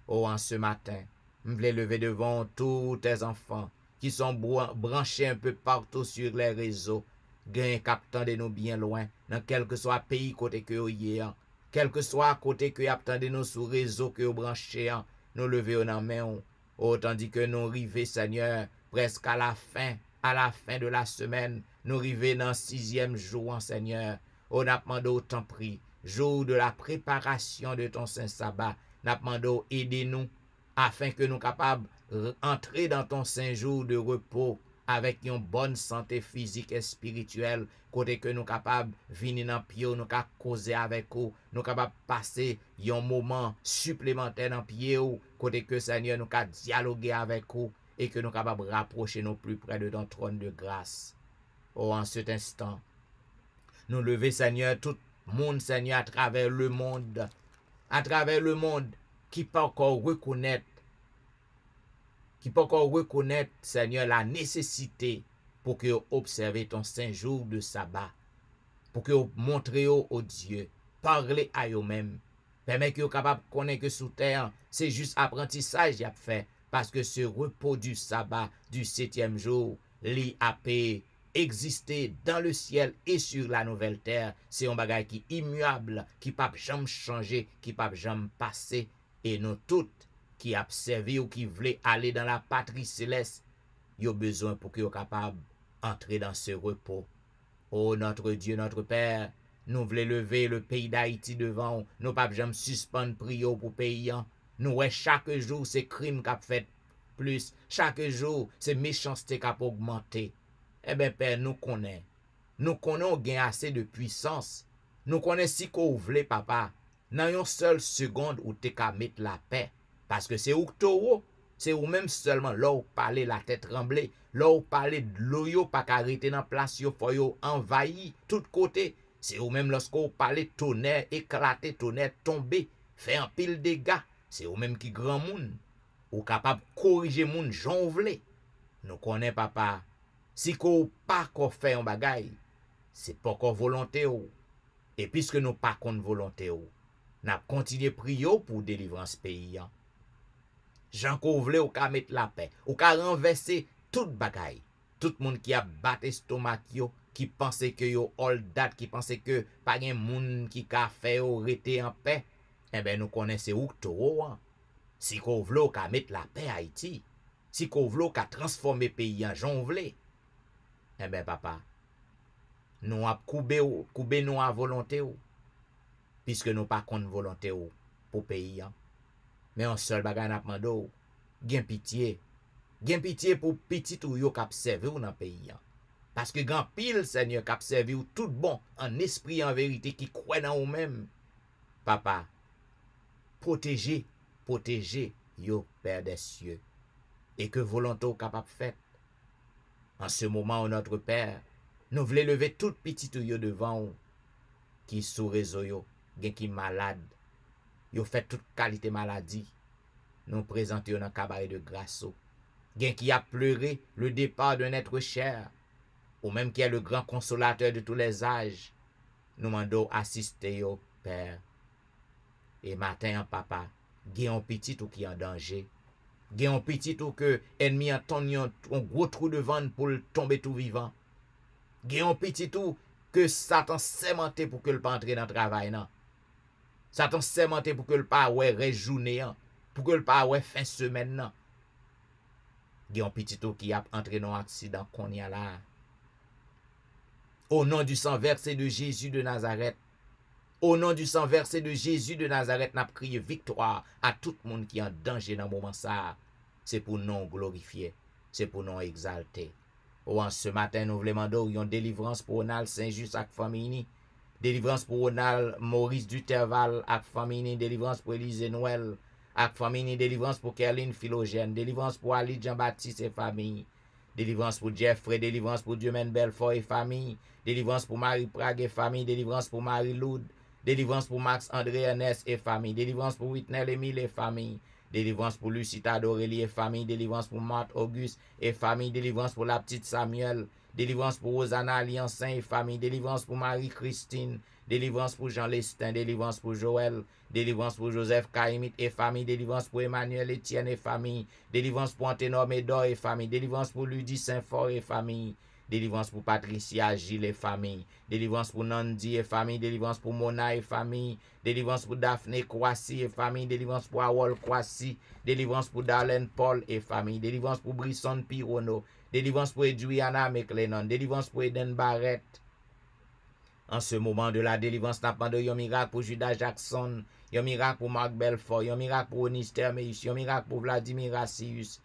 Oh, en ce matin, je voulais lever devant tous tes enfants qui sont branchés un peu partout sur les réseaux, gagnent captant de nous bien loin, dans quel que soit pays côté que vous y quel que soit côté que vous attendez nous sur réseau que vous branchez, nous lever dans main. Oh, tandis que nous arrivons, Seigneur, presque à la fin de la semaine, nous arrivons dans le 6e jour, Seigneur. Oh, n'a demandé autant pris, jour de la préparation de ton saint sabbat. N'a demandé aidez-nous afin que nous capables d'entrer dans ton saint jour de repos avec une bonne santé physique et spirituelle, côté que nous capables de venir dans pied, nous capables causer avec vous, nous capables passer un moment supplémentaire dans pied, côté que Seigneur nous capables dialoguer avec vous et que nous capables rapprocher nous plus près de ton trône de grâce. Oh, en cet instant, nous lever, Seigneur, tout le monde, Seigneur, à travers le monde, qui peut encore reconnaître, Seigneur, la nécessité pour que vous observez ton saint jour de sabbat, pour que vous montrez au Dieu, parlez à vous-même, permettez que vous capables de connaître que sous terre, c'est juste apprentissage qu'il a fait, parce que ce repos du sabbat, du 7e jour, l'IAP, exister dans le ciel et sur la nouvelle terre, c'est un bagage qui est immuable, qui ne peut jamais changer, qui ne peut jamais passer. Et nous toutes qui avons servi ou qui voulons aller dans la patrie céleste, ils ont besoin pour qu'ils soient capables d'entrer dans ce repos. Oh notre Dieu, notre Père, nous voulons lever le pays d'Haïti devant, nous ne pouvons jamais suspendre prier pour le pays. Nous, chaque jour, c'est crime qui a fait plus, chaque jour, c'est méchanceté qui a augmenté. Eh bien, Père, nous connaissons gain assez de puissance. Nous connaissons si qu'on voulait, papa, dans une seule seconde où tu as mettre la paix. Parce que c'est où c'est où même seulement, là où parler la tête tremblée, là où parler de l'eau, pas qu'arrêter dans la place, il faut envahir tout côté. C'est où même lorsqu'on parler tonnerre, éclater, tonnerre, tomber, faire un pile de dégâts. C'est où même qui grand monde, ou capable de corriger monde, j'en voulais. Nous connaissons, papa. Si qu'on pas qu'on fait un bagay, c'est pas qu'on volonté ou. Et puisque nous pas qu'on volonté ou, n'a continué prier pour délivrance pays. Jean qu'on voulait ou ka mettre la paix, ou ka renverser tout bagay. Tout le monde qui a battu estomac yo, qui pensait que yo all that, qui pensait que pas gen moun qui ka fait ou rete en paix. Eh ben nous connaissons ou tout. Si qu'on voulait ou ka mettre la paix Haïti, si qu'on voulait ou ka transformer pays en Jean voulait. Eh bien, papa, nous a coubé nous à volonté ou, puisque nous pas contre volonté ou pour pays. Hein. Mais un seul bagay n'a demandé ou, gen pitié. Gen pitié pour petit ou yo k'ap servi ou dans pays. Hein. Parce que grand pile Seigneur k'ap servi ou tout bon en esprit en vérité qui croit dans ou même. Papa, protégez yo Père des cieux et que volonté ou capable fait. En ce moment, notre Père, nous voulons lever toute petite yo devant ou qui sous réseau yo, gen qui malade, yo fait toute qualité maladie. Nous présentons dans cabaret de grâce. Gen qui a pleuré le départ d'un être cher, ou même qui est le grand consolateur de tous les âges. Nous demandons assister yo, Père. Et matin, papa, gen un petit ou qui est en danger. Gen un petit ou que ennemi entend un gros trou de ventre pour le tomber tout vivant. Gen un petit ou que Satan sémenté pour que le pas entrer dans le travail. Non. Satan sémenté pour que le pas ouais réjourner, pour que le pas ouais fin semaine. Non. Gen un petit ou qui a entré dans un accident qu'on y a là. Au nom du sang versé de Jésus de Nazareth, au nom du sang versé de Jésus de Nazareth, n'a crié victoire à tout le monde qui est en danger dans le moment ça. C'est pour nous glorifier, c'est pour nous exalter. En ce matin, nous voulons demander une délivrance pour Ronald Saint-Just avec famille, délivrance pour Ronald Maurice Duterval avec famille, délivrance pour Élise Noël avec famille, délivrance pour Kerline Philogène, délivrance pour Ali Jean-Baptiste et famille, délivrance pour Jeffrey, délivrance pour Dieumen Belfort et famille, délivrance pour Marie Prague et famille, délivrance pour Marie Loud, délivrance pour Max André Ernest et famille, délivrance pour Whitney Emile et famille, délivrance pour Lucita Dorélie et famille, délivrance pour Marthe Auguste et famille, délivrance pour la petite Samuel, délivrance pour Rosanna Alliancin et famille, délivrance pour Marie-Christine, délivrance pour Jean Lestin, délivrance pour Joël, délivrance pour Joseph Kaimit et famille, délivrance pour Emmanuel Etienne et famille, délivrance pour Anténor Médor et famille, délivrance pour Ludie Saint-Fort et famille, délivrance pour Patricia Gilles et famille, délivrance pour Nandi et famille, délivrance pour Mona et famille, délivrance pour Daphné Kwasi et famille, délivrance pour Awol Kwasi, délivrance pour Darlene Paul et famille, délivrance pour Brisson Pirono, délivrance pour Edwiana McLennan, délivrance pour Eden Barrett. En ce moment de la délivrance, n'a pas de un miracle pour Judas Jackson, un miracle pour Marc Belfort, un miracle pour Onister Meus, un miracle pour Vladimir Rassius,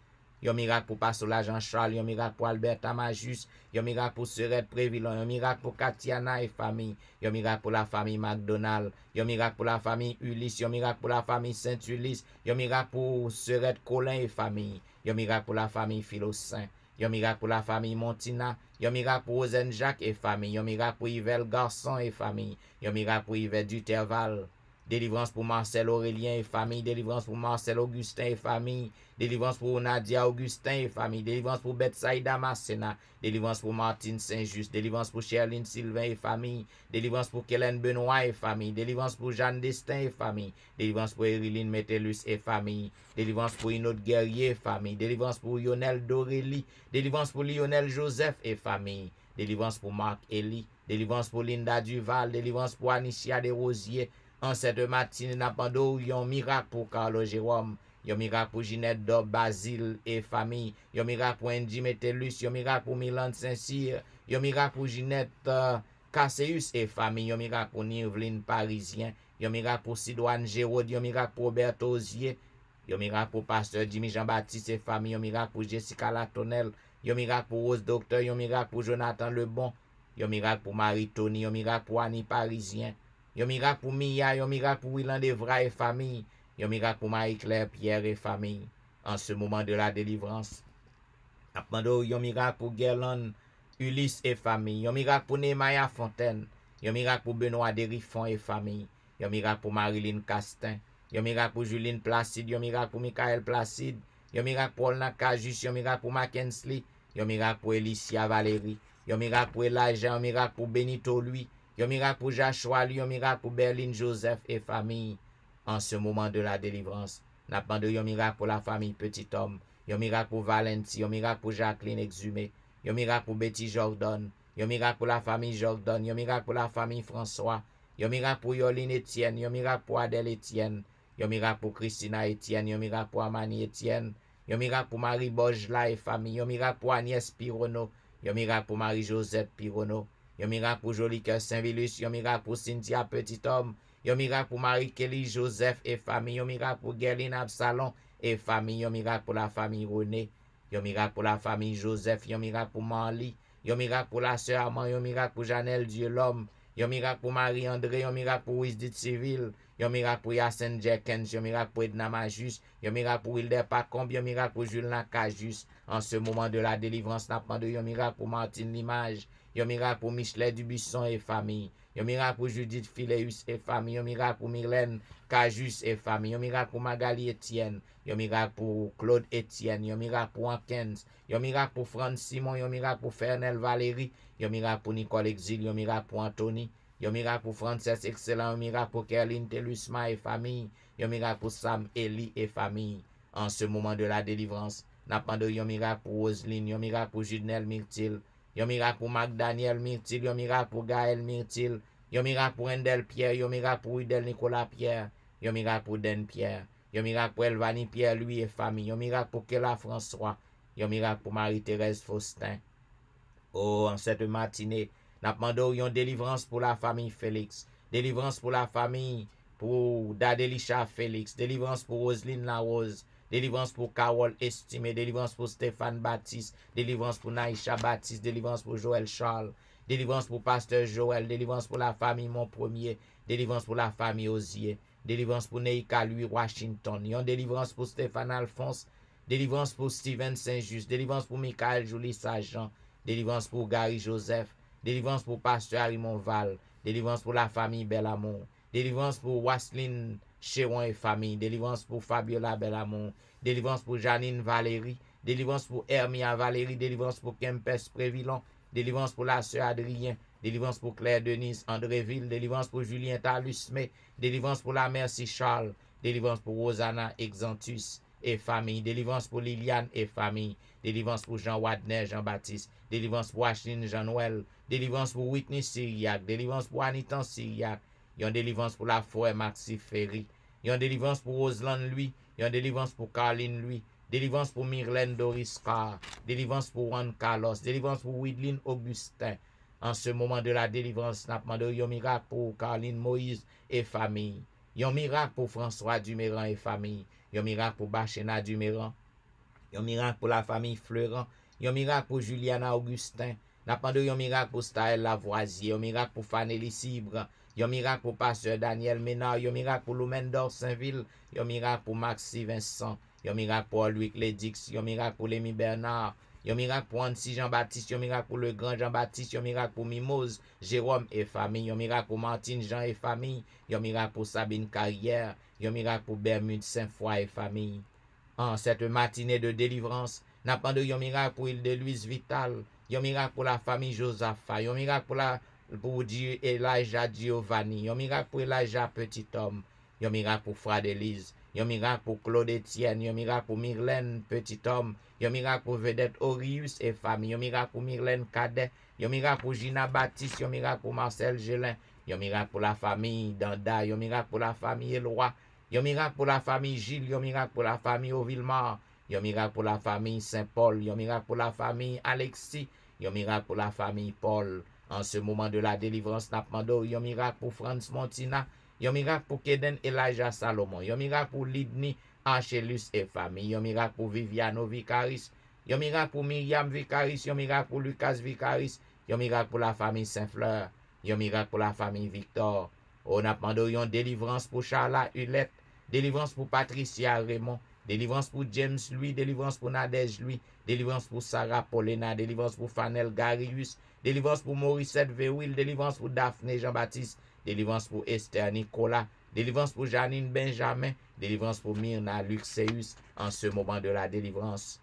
un miracle pour Pastor Jean-Charles, un miracle pour Albert Amajus, un miracle pour Serette Prévillon, un miracle pour Katiana et famille, un miracle pour la famille McDonald, un miracle pour la famille Ulysse, un miracle pour la famille Saint-Ulysse, un miracle pour Serette Colin et famille, un miracle pour la famille Philosaint, un miracle pour la famille Montina, un miracle pour Rosen Jacques et famille, un miracle pour Yvel Garçon et famille, un miracle pour Yves Duterval, délivrance pour Marcel Aurélien et famille, délivrance pour Marcel Augustin et famille, délivrance pour Nadia Augustin et famille, délivrance pour Betsaïda Massena, délivrance pour Martine Saint-Just, délivrance pour Cherline Sylvain et famille, délivrance pour Kellen Benoît et famille, délivrance pour Jeanne Destin et famille, délivrance pour Eriline Metellus et famille, délivrance pour Inaude Guerrier et famille, délivrance pour Lionel Dorélie, délivrance pour Lionel Joseph et famille, délivrance pour Marc Elie, délivrance pour Linda Duval, délivrance pour Anicia Desrosiers. En cette matinée, n'a pas un miracle pour Carlo Jérôme, un miracle pour Ginette Dob, Basile et famille, un miracle pour Andy Metellus, un miracle pour Milan Saint-Cyr, un miracle pour Ginette Casseus et famille, un miracle pour Nirvline Parisien, un miracle pour Sidoine Géraude, un miracle pour Roberto Ozier, un miracle pour Pasteur Jimmy Jean-Baptiste et famille, un miracle pour Jessica Latonel, un miracle pour Rose Docteur, un miracle pour Jonathan Lebon, un miracle pour Marie-Tony, un miracle pour Annie Parisien, un miracle pour Mia, un miracle pour Willan Devra et famille, un miracle pour Marie-Claire Pierre et famille. En ce moment de la délivrance, un miracle pour Guerlain, Ulysse et famille, un miracle pour Némaya Fontaine, un miracle pour Benoît Derifon et famille, un miracle pour Marilyn Castin, un miracle pour Juline Placide, un miracle pour Michael Placide, un miracle pour Olna Kajus, un miracle pour Mackensley, un miracle pour Elicia Valérie, un miracle pour Elijah, un miracle pour Benito Louis, un miracle pour Joshua, un miracle pour Berlin Joseph et famille. En ce moment de la délivrance, n'a pas de un miracle pour la famille Petit Homme, un miracle pour Valentie, un miracle pour Jacqueline Exhumé, un miracle pour Betty Jordan, un miracle pour la famille Jordan, un miracle pour la famille François, un miracle pour Yoline Etienne, un miracle pour Adèle Etienne, un miracle pour Christina Etienne, un miracle pour Amani Etienne, un miracle pour Marie Bojla et famille, un miracle pour Agnès Pirono, un miracle pour Marie-Josette Pirono, Yon miracle pour Joli Cœur Saint-Vilus. Yon miracle pour Cynthia Petit Homme. Yon miracle pour Marie-Kelly Joseph et famille. Yon miracle pour Gerline Absalon et famille. Yon miracle pour la famille René. Yon miracle pour la famille Joseph. Yon miracle pour Marly. Yon miracle pour la sœur Armand. Yon miracle pour Janelle Dieu l'homme. Yon miracle pour Marie-André. Yon miracle pour Wisdit Civil. Yon miracle pour Yacine Jenkins. Yon miracle pour Edna Majus. Yon miracle pour Wilder Pacombe. Yon miracle pour Julien Cajus. En ce moment de la délivrance, n'a pas de yon miracle pour Martine Limage. Yon miracle pour Michelet Dubuisson et famille. Yon miracle pour Judith Phileus et famille. Yon miracle pour Myrlène Cajus et famille. Yon miracle pour Magali Etienne. Yon miracle pour Claude Etienne. Yon miracle pour Ankens. Yon miracle pour Franz Simon. Yon miracle pour Fernel Valérie. Yon miracle pour Nicole Exil. Yon miracle pour Anthony. Yon miracle pour Frances Excellent. Yon miracle pour Kerline Telusma et famille. Yon miracle pour Sam Eli et famille. En ce moment de la délivrance, n'a pas de yon miracle pour Roselyne. Yon miracle pour Judnel Myrtil. Yon miracle pour Magdaniel Myrtil. Yon miracle pour Gaël Myrtil. Yon miracle pour Endel Pierre. Yon miracle pour Udel Nicolas Pierre. Yon miracle pour Den Pierre. Yon miracle pour Elvani Pierre, lui et famille. Yon miracle pour Kela François. Yon miracle pour Marie-Thérèse Faustin. Oh, en cette matinée, n'a demandé yon délivrance pour la famille Félix. Délivrance pour la famille pour Dadelisha Félix. Délivrance pour Roselyne Larose. Délivrance pour Carole Estimé. Délivrance pour Stéphane Baptiste. Délivrance pour Naïcha Baptiste. Délivrance pour Joël Charles. Délivrance pour Pasteur Joël. Délivrance pour la famille Mon Premier. Délivrance pour la famille Osier. Délivrance pour Neika Louis Washington. Yon délivrance pour Stéphane Alphonse. Délivrance pour Steven Saint-Just. Délivrance pour Michael Julie Sajan. Délivrance pour Gary Joseph. Délivrance pour Pasteur Arimon Val. Délivrance pour la famille Belamont. Délivrance pour Wasseline Chéron et famille. Délivrance pour Fabiola Belamont. Délivrance pour Janine Valérie. Délivrance pour Hermia Valérie. Délivrance pour Kempes Prévillon. Délivrance pour la sœur Adrien. Délivrance pour Claire Denise Andréville. Délivrance pour Julien Talusmé. Délivrance pour la Merci Charles. Délivrance pour Rosanna Exantus et famille. Délivrance pour Liliane et famille. Délivrance pour Jean Wadner Jean-Baptiste. Délivrance pour Ashlyn Jean-Noël. Délivrance pour Whitney Syriac. Délivrance pour Anitan Syriac. Yon délivrance pour la forêt Maxi Ferry. Yon délivrance pour Roseland lui. Yon délivrance pour Carline lui. Délivrance pour Myrlène Doris Carr. Délivrance pour Juan Carlos. Délivrance pour Widlin Augustin. En ce moment de la délivrance, n'a demandé yon miracle pour Carline Moïse et famille. Yon miracle pour François Duméran et famille. Yon miracle pour Bachena Duméran. Yon miracle pour la famille Fleurant. Yon miracle pour Juliana Augustin. N'a demandé yon miracle pour Staël Lavoisier. Yon miracle pour Fanelli Cibre. Yon miracle pour Pasteur Daniel Ménard. Yon miracle pour Loumendor Saint-Ville. Yon miracle pour Maxi Vincent. Yon miracle pour Louis Lédix. Yon miracle pour Lémi Bernard. Yon miracle pour Annecy Jean-Baptiste. Yon miracle pour le grand Jean-Baptiste. Yon miracle pour Mimose, Jérôme et famille. Yon miracle pour Martine Jean et famille. Yon miracle pour Sabine Carrière. Yon miracle pour Bermude Saint-Foy et famille. En cette matinée de délivrance, n'a pas de yon miracle pour Île de Louise Vital. Yon miracle pour la famille Josaphat. Yon miracle pour Dieu Elijah Giovanni. Yon miracle pour Elijah Petit Homme. Yon miracle pour Frère Élise. Yon miracle pour Claude Etienne. Yon miracle pour Myrlène Petit Homme. Yon miracle pour Vedette Orius et famille. Yon miracle pour Myrlène Cadet. Yon miracle pour Gina Baptiste. Yon miracle pour Marcel Gélin. Yon miracle pour la famille Danda. Yon miracle pour la famille Éloi. Yon miracle pour la famille Gilles. Yon miracle pour la famille Auvillemar. Yon miracle pour la famille Saint-Paul. Yon miracle pour la famille Alexis. Yon miracle pour la famille Paul. En ce moment de la délivrance, n'a demandé yon miracle pour Franz Montina. Yon miracle pour Keden Elijah Salomon. Yon miracle pour Lidni Archelus et famille. Yon miracle pour Viviano Vicaris. Yon miracle pour Myriam Vicaris. Yon miracle pour Lucas Vicaris. Yon miracle pour la famille Saint-Fleur. Yon miracle pour la famille Victor. On a demandé yon délivrance pour Charla Hulette. Délivrance pour Patricia Raymond. Délivrance pour James Louis. Délivrance pour Nadège Louis. Délivrance pour Sarah Paulina. Délivrance pour Fanel Garius. Délivrance pour Morissette Verwil. Délivrance pour Daphné Jean-Baptiste. Délivrance pour Esther Nicolas. Délivrance pour Janine Benjamin. Délivrance pour Myrna Luxeus. En ce moment de la délivrance,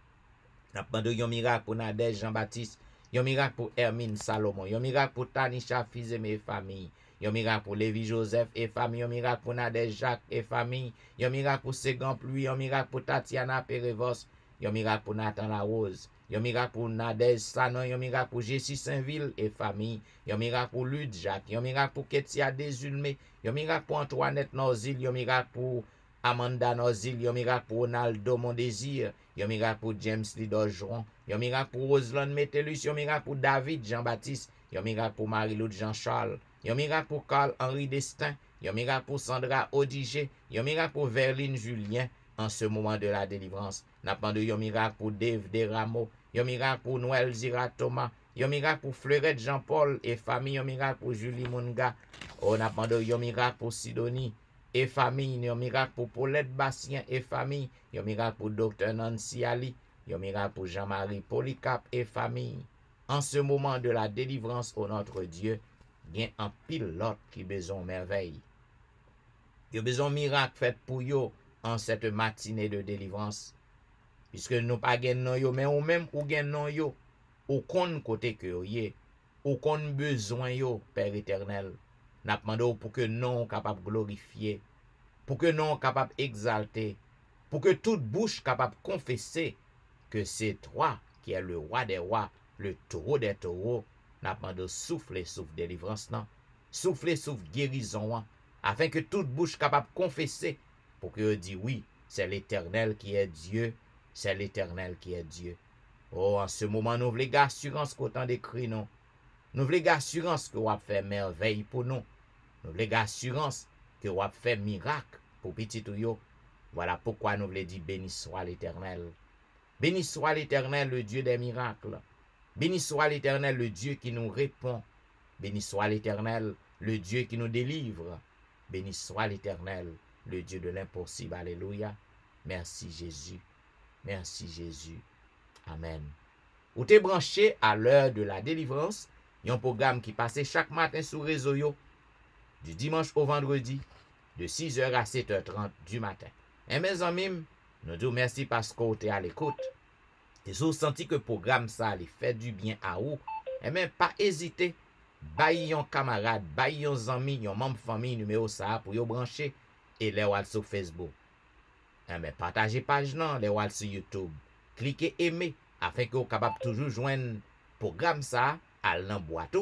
n'a demandé yon miracle pour Nadège Jean-Baptiste. Yon miracle pour Hermine Salomon. Yon miracle pour Tanisha Fizeme et famille. Yon miracle pour Lévi Joseph et famille. Yon miracle pour Nadège Jacques et famille. Yon miracle pour Ségan Pluie. Yon miracle pour Tatiana Perevos. Yon miracle pour Nathan Larose. Yon miracle pour Nadège Sanon. Yon miracle pour Jessie Saint-Ville et famille. Yon miracle pour Lude Jacques. Yon miracle pour Ketia Desulmé. Yon miracle pour Antoinette Norzil. Yon miracle pour Amanda Norzil. Yon miracle pour Ronaldo Mondésir. Yon miracle pour James Lidorgeron. Yon miracle pour Roselaine Métellus. Yon miracle pour David Jean-Baptiste. un miracle pour Marie-Lou Jean-Charles, un miracle pour Carl-Henri Destin, un miracle pour Sandra Odigé, un miracle pour Verline Julien en ce moment de la délivrance. N'a demandé un miracle pour Dave Desrameaux, un miracle pour Noël Zira Thomas, un miracle pour Fleurette Jean-Paul et famille, un miracle pour Julie Munga. On a demandé un miracle pour Sidonie et famille, un miracle pour Paulette Bastien et famille, un miracle pour Dr. Nancy Ali, un miracle pour Jean-Marie Polycap et famille. En ce moment de la délivrance au notre Dieu, il y a un pilote qui a besoin de merveille. Il y a besoin de miracle fait pour yo en cette matinée de délivrance. Puisque nous pas gagnons yo, mais ou même ou gagnons yo, ou kon côté que yo yé, ou kon besoin yo, Père éternel. N'a demandé pour que nous capable glorifier, pour que nous capable exalter, pour que toute bouche capable confesser que c'est toi qui es le roi des rois, le taureau des taureaux. N'a demandé souffle délivrance non, souffle guérison, afin que toute bouche capable confesser, pour que dit oui, c'est l'Éternel qui est Dieu, c'est l'Éternel qui est Dieu. Oh, en ce moment, nous voulons assurance qu'autant d'écrit nous. Nous voulons assurance que vous avez fait merveille pour nous. Nous voulons assurance que vous avez fait miracle pour petit yo. Voilà pourquoi nous voulons dire béni soit l'Éternel. Béni soit l'Éternel, le Dieu des miracles. Béni soit l'Éternel, le Dieu qui nous répond. Béni soit l'Éternel, le Dieu qui nous délivre. Béni soit l'Éternel, le Dieu de l'impossible. Alléluia. Merci Jésus. Merci Jésus. Amen. Ou t'es branché à l'heure de la délivrance. Il y a un programme qui passe chaque matin sur réseau yo, du dimanche au vendredi, de 6h à 7h30 du matin. Et mes amis, nous disons merci parce que vous êtes à l'écoute. Et si vous sentez que le programme ça lui fait du bien à vous, et même pas hésiter, bailler un camarade, bailler un ami, un membre famille numéro ça pour vous brancher et les voir sur Facebook. Et même partagez page non, les voir sur YouTube. Cliquez aimer afin que vous capable toujours joindre programme ça à l'emboîte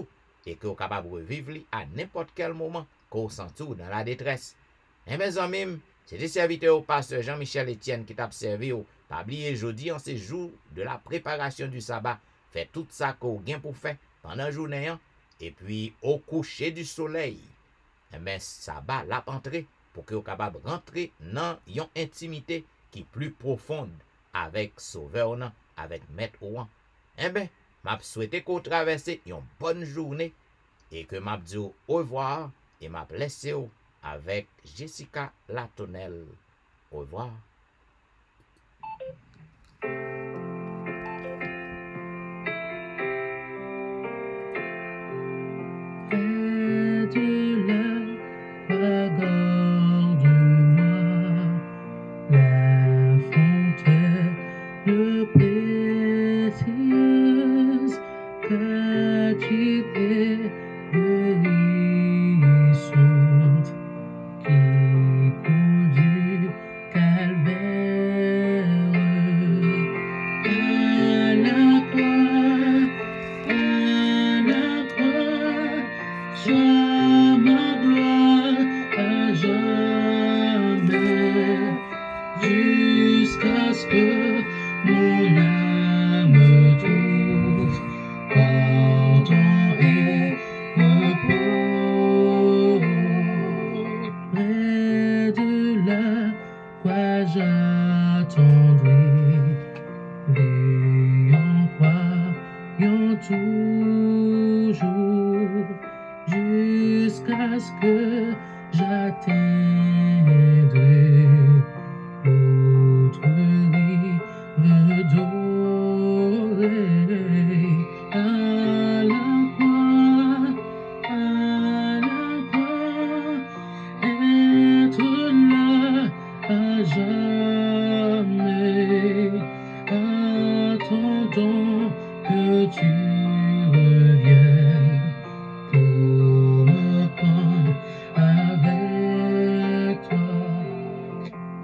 et que vous capable revivre à n'importe quel moment que vous sentez dans la détresse. Et mes amis, c'était serviteur au pasteur Jean-Michel Etienne qui t'a servi. Pas oublier jeudi en ces jours de la préparation du sabbat. Fait tout ça que vous gain pour faire pendant la journée. Et puis au coucher du soleil, et bien sabbat l'a entré pour que vous capable rentrer dans une intimité qui est plus profonde avec Sauveur, avec Maître Ouan. Eh bien, m'a souhaité qu'on traverse une bonne journée et que m'a dit au revoir et m'a laissé avec Jessica Latonnelle. Au revoir. Jusqu'à ce que j'atteigne l'autre rive dorée. À la croix, être là à jamais, attendant que tu reviennes pour me prendre avec toi.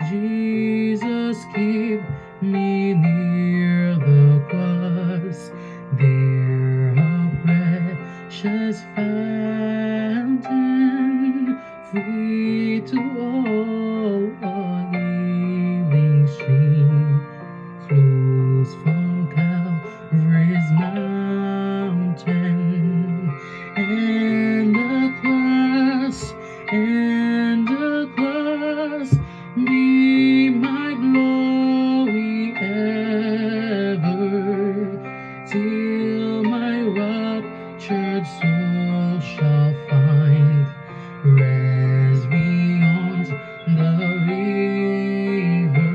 Jesus, keep me near the cross, there a precious fountain, free to all, a healing stream flows from Calvary's mountain. wayward soul shall find rest beyond the river,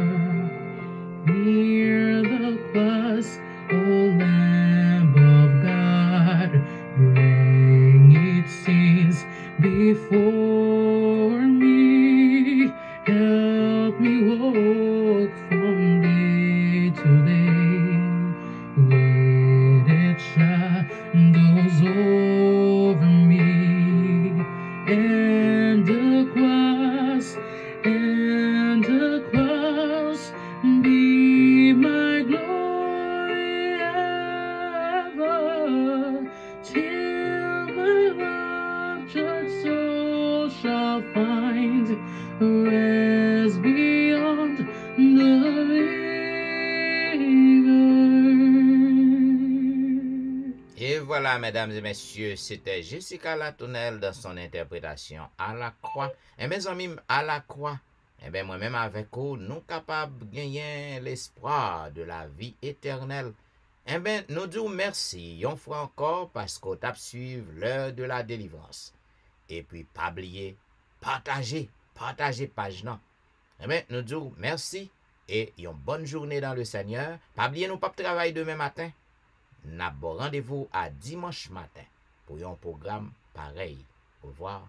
near the cross, O Lamb of God, bring its sins before me. Help me walk from day to day with its shadows over me, and the cross be my glory ever, till my raptured soul shall find rest beyond the river. Et voilà, mesdames et messieurs, c'était Jessica Latournelle dans son interprétation à la croix. Et mes amis, à la croix, eh bien, moi-même avec vous, nous capables de gagner l'espoir de la vie éternelle. Eh bien, nous disons merci, une fois encore, parce qu'on tape suivre l'heure de la délivrance. Et puis, pas oublier, partagez page non. Eh bien, nous disons merci et une bonne journée dans le Seigneur. Pas oublier, nous pas travailler demain matin. N'a bon rendez-vous à dimanche matin pour un programme pareil. Au revoir.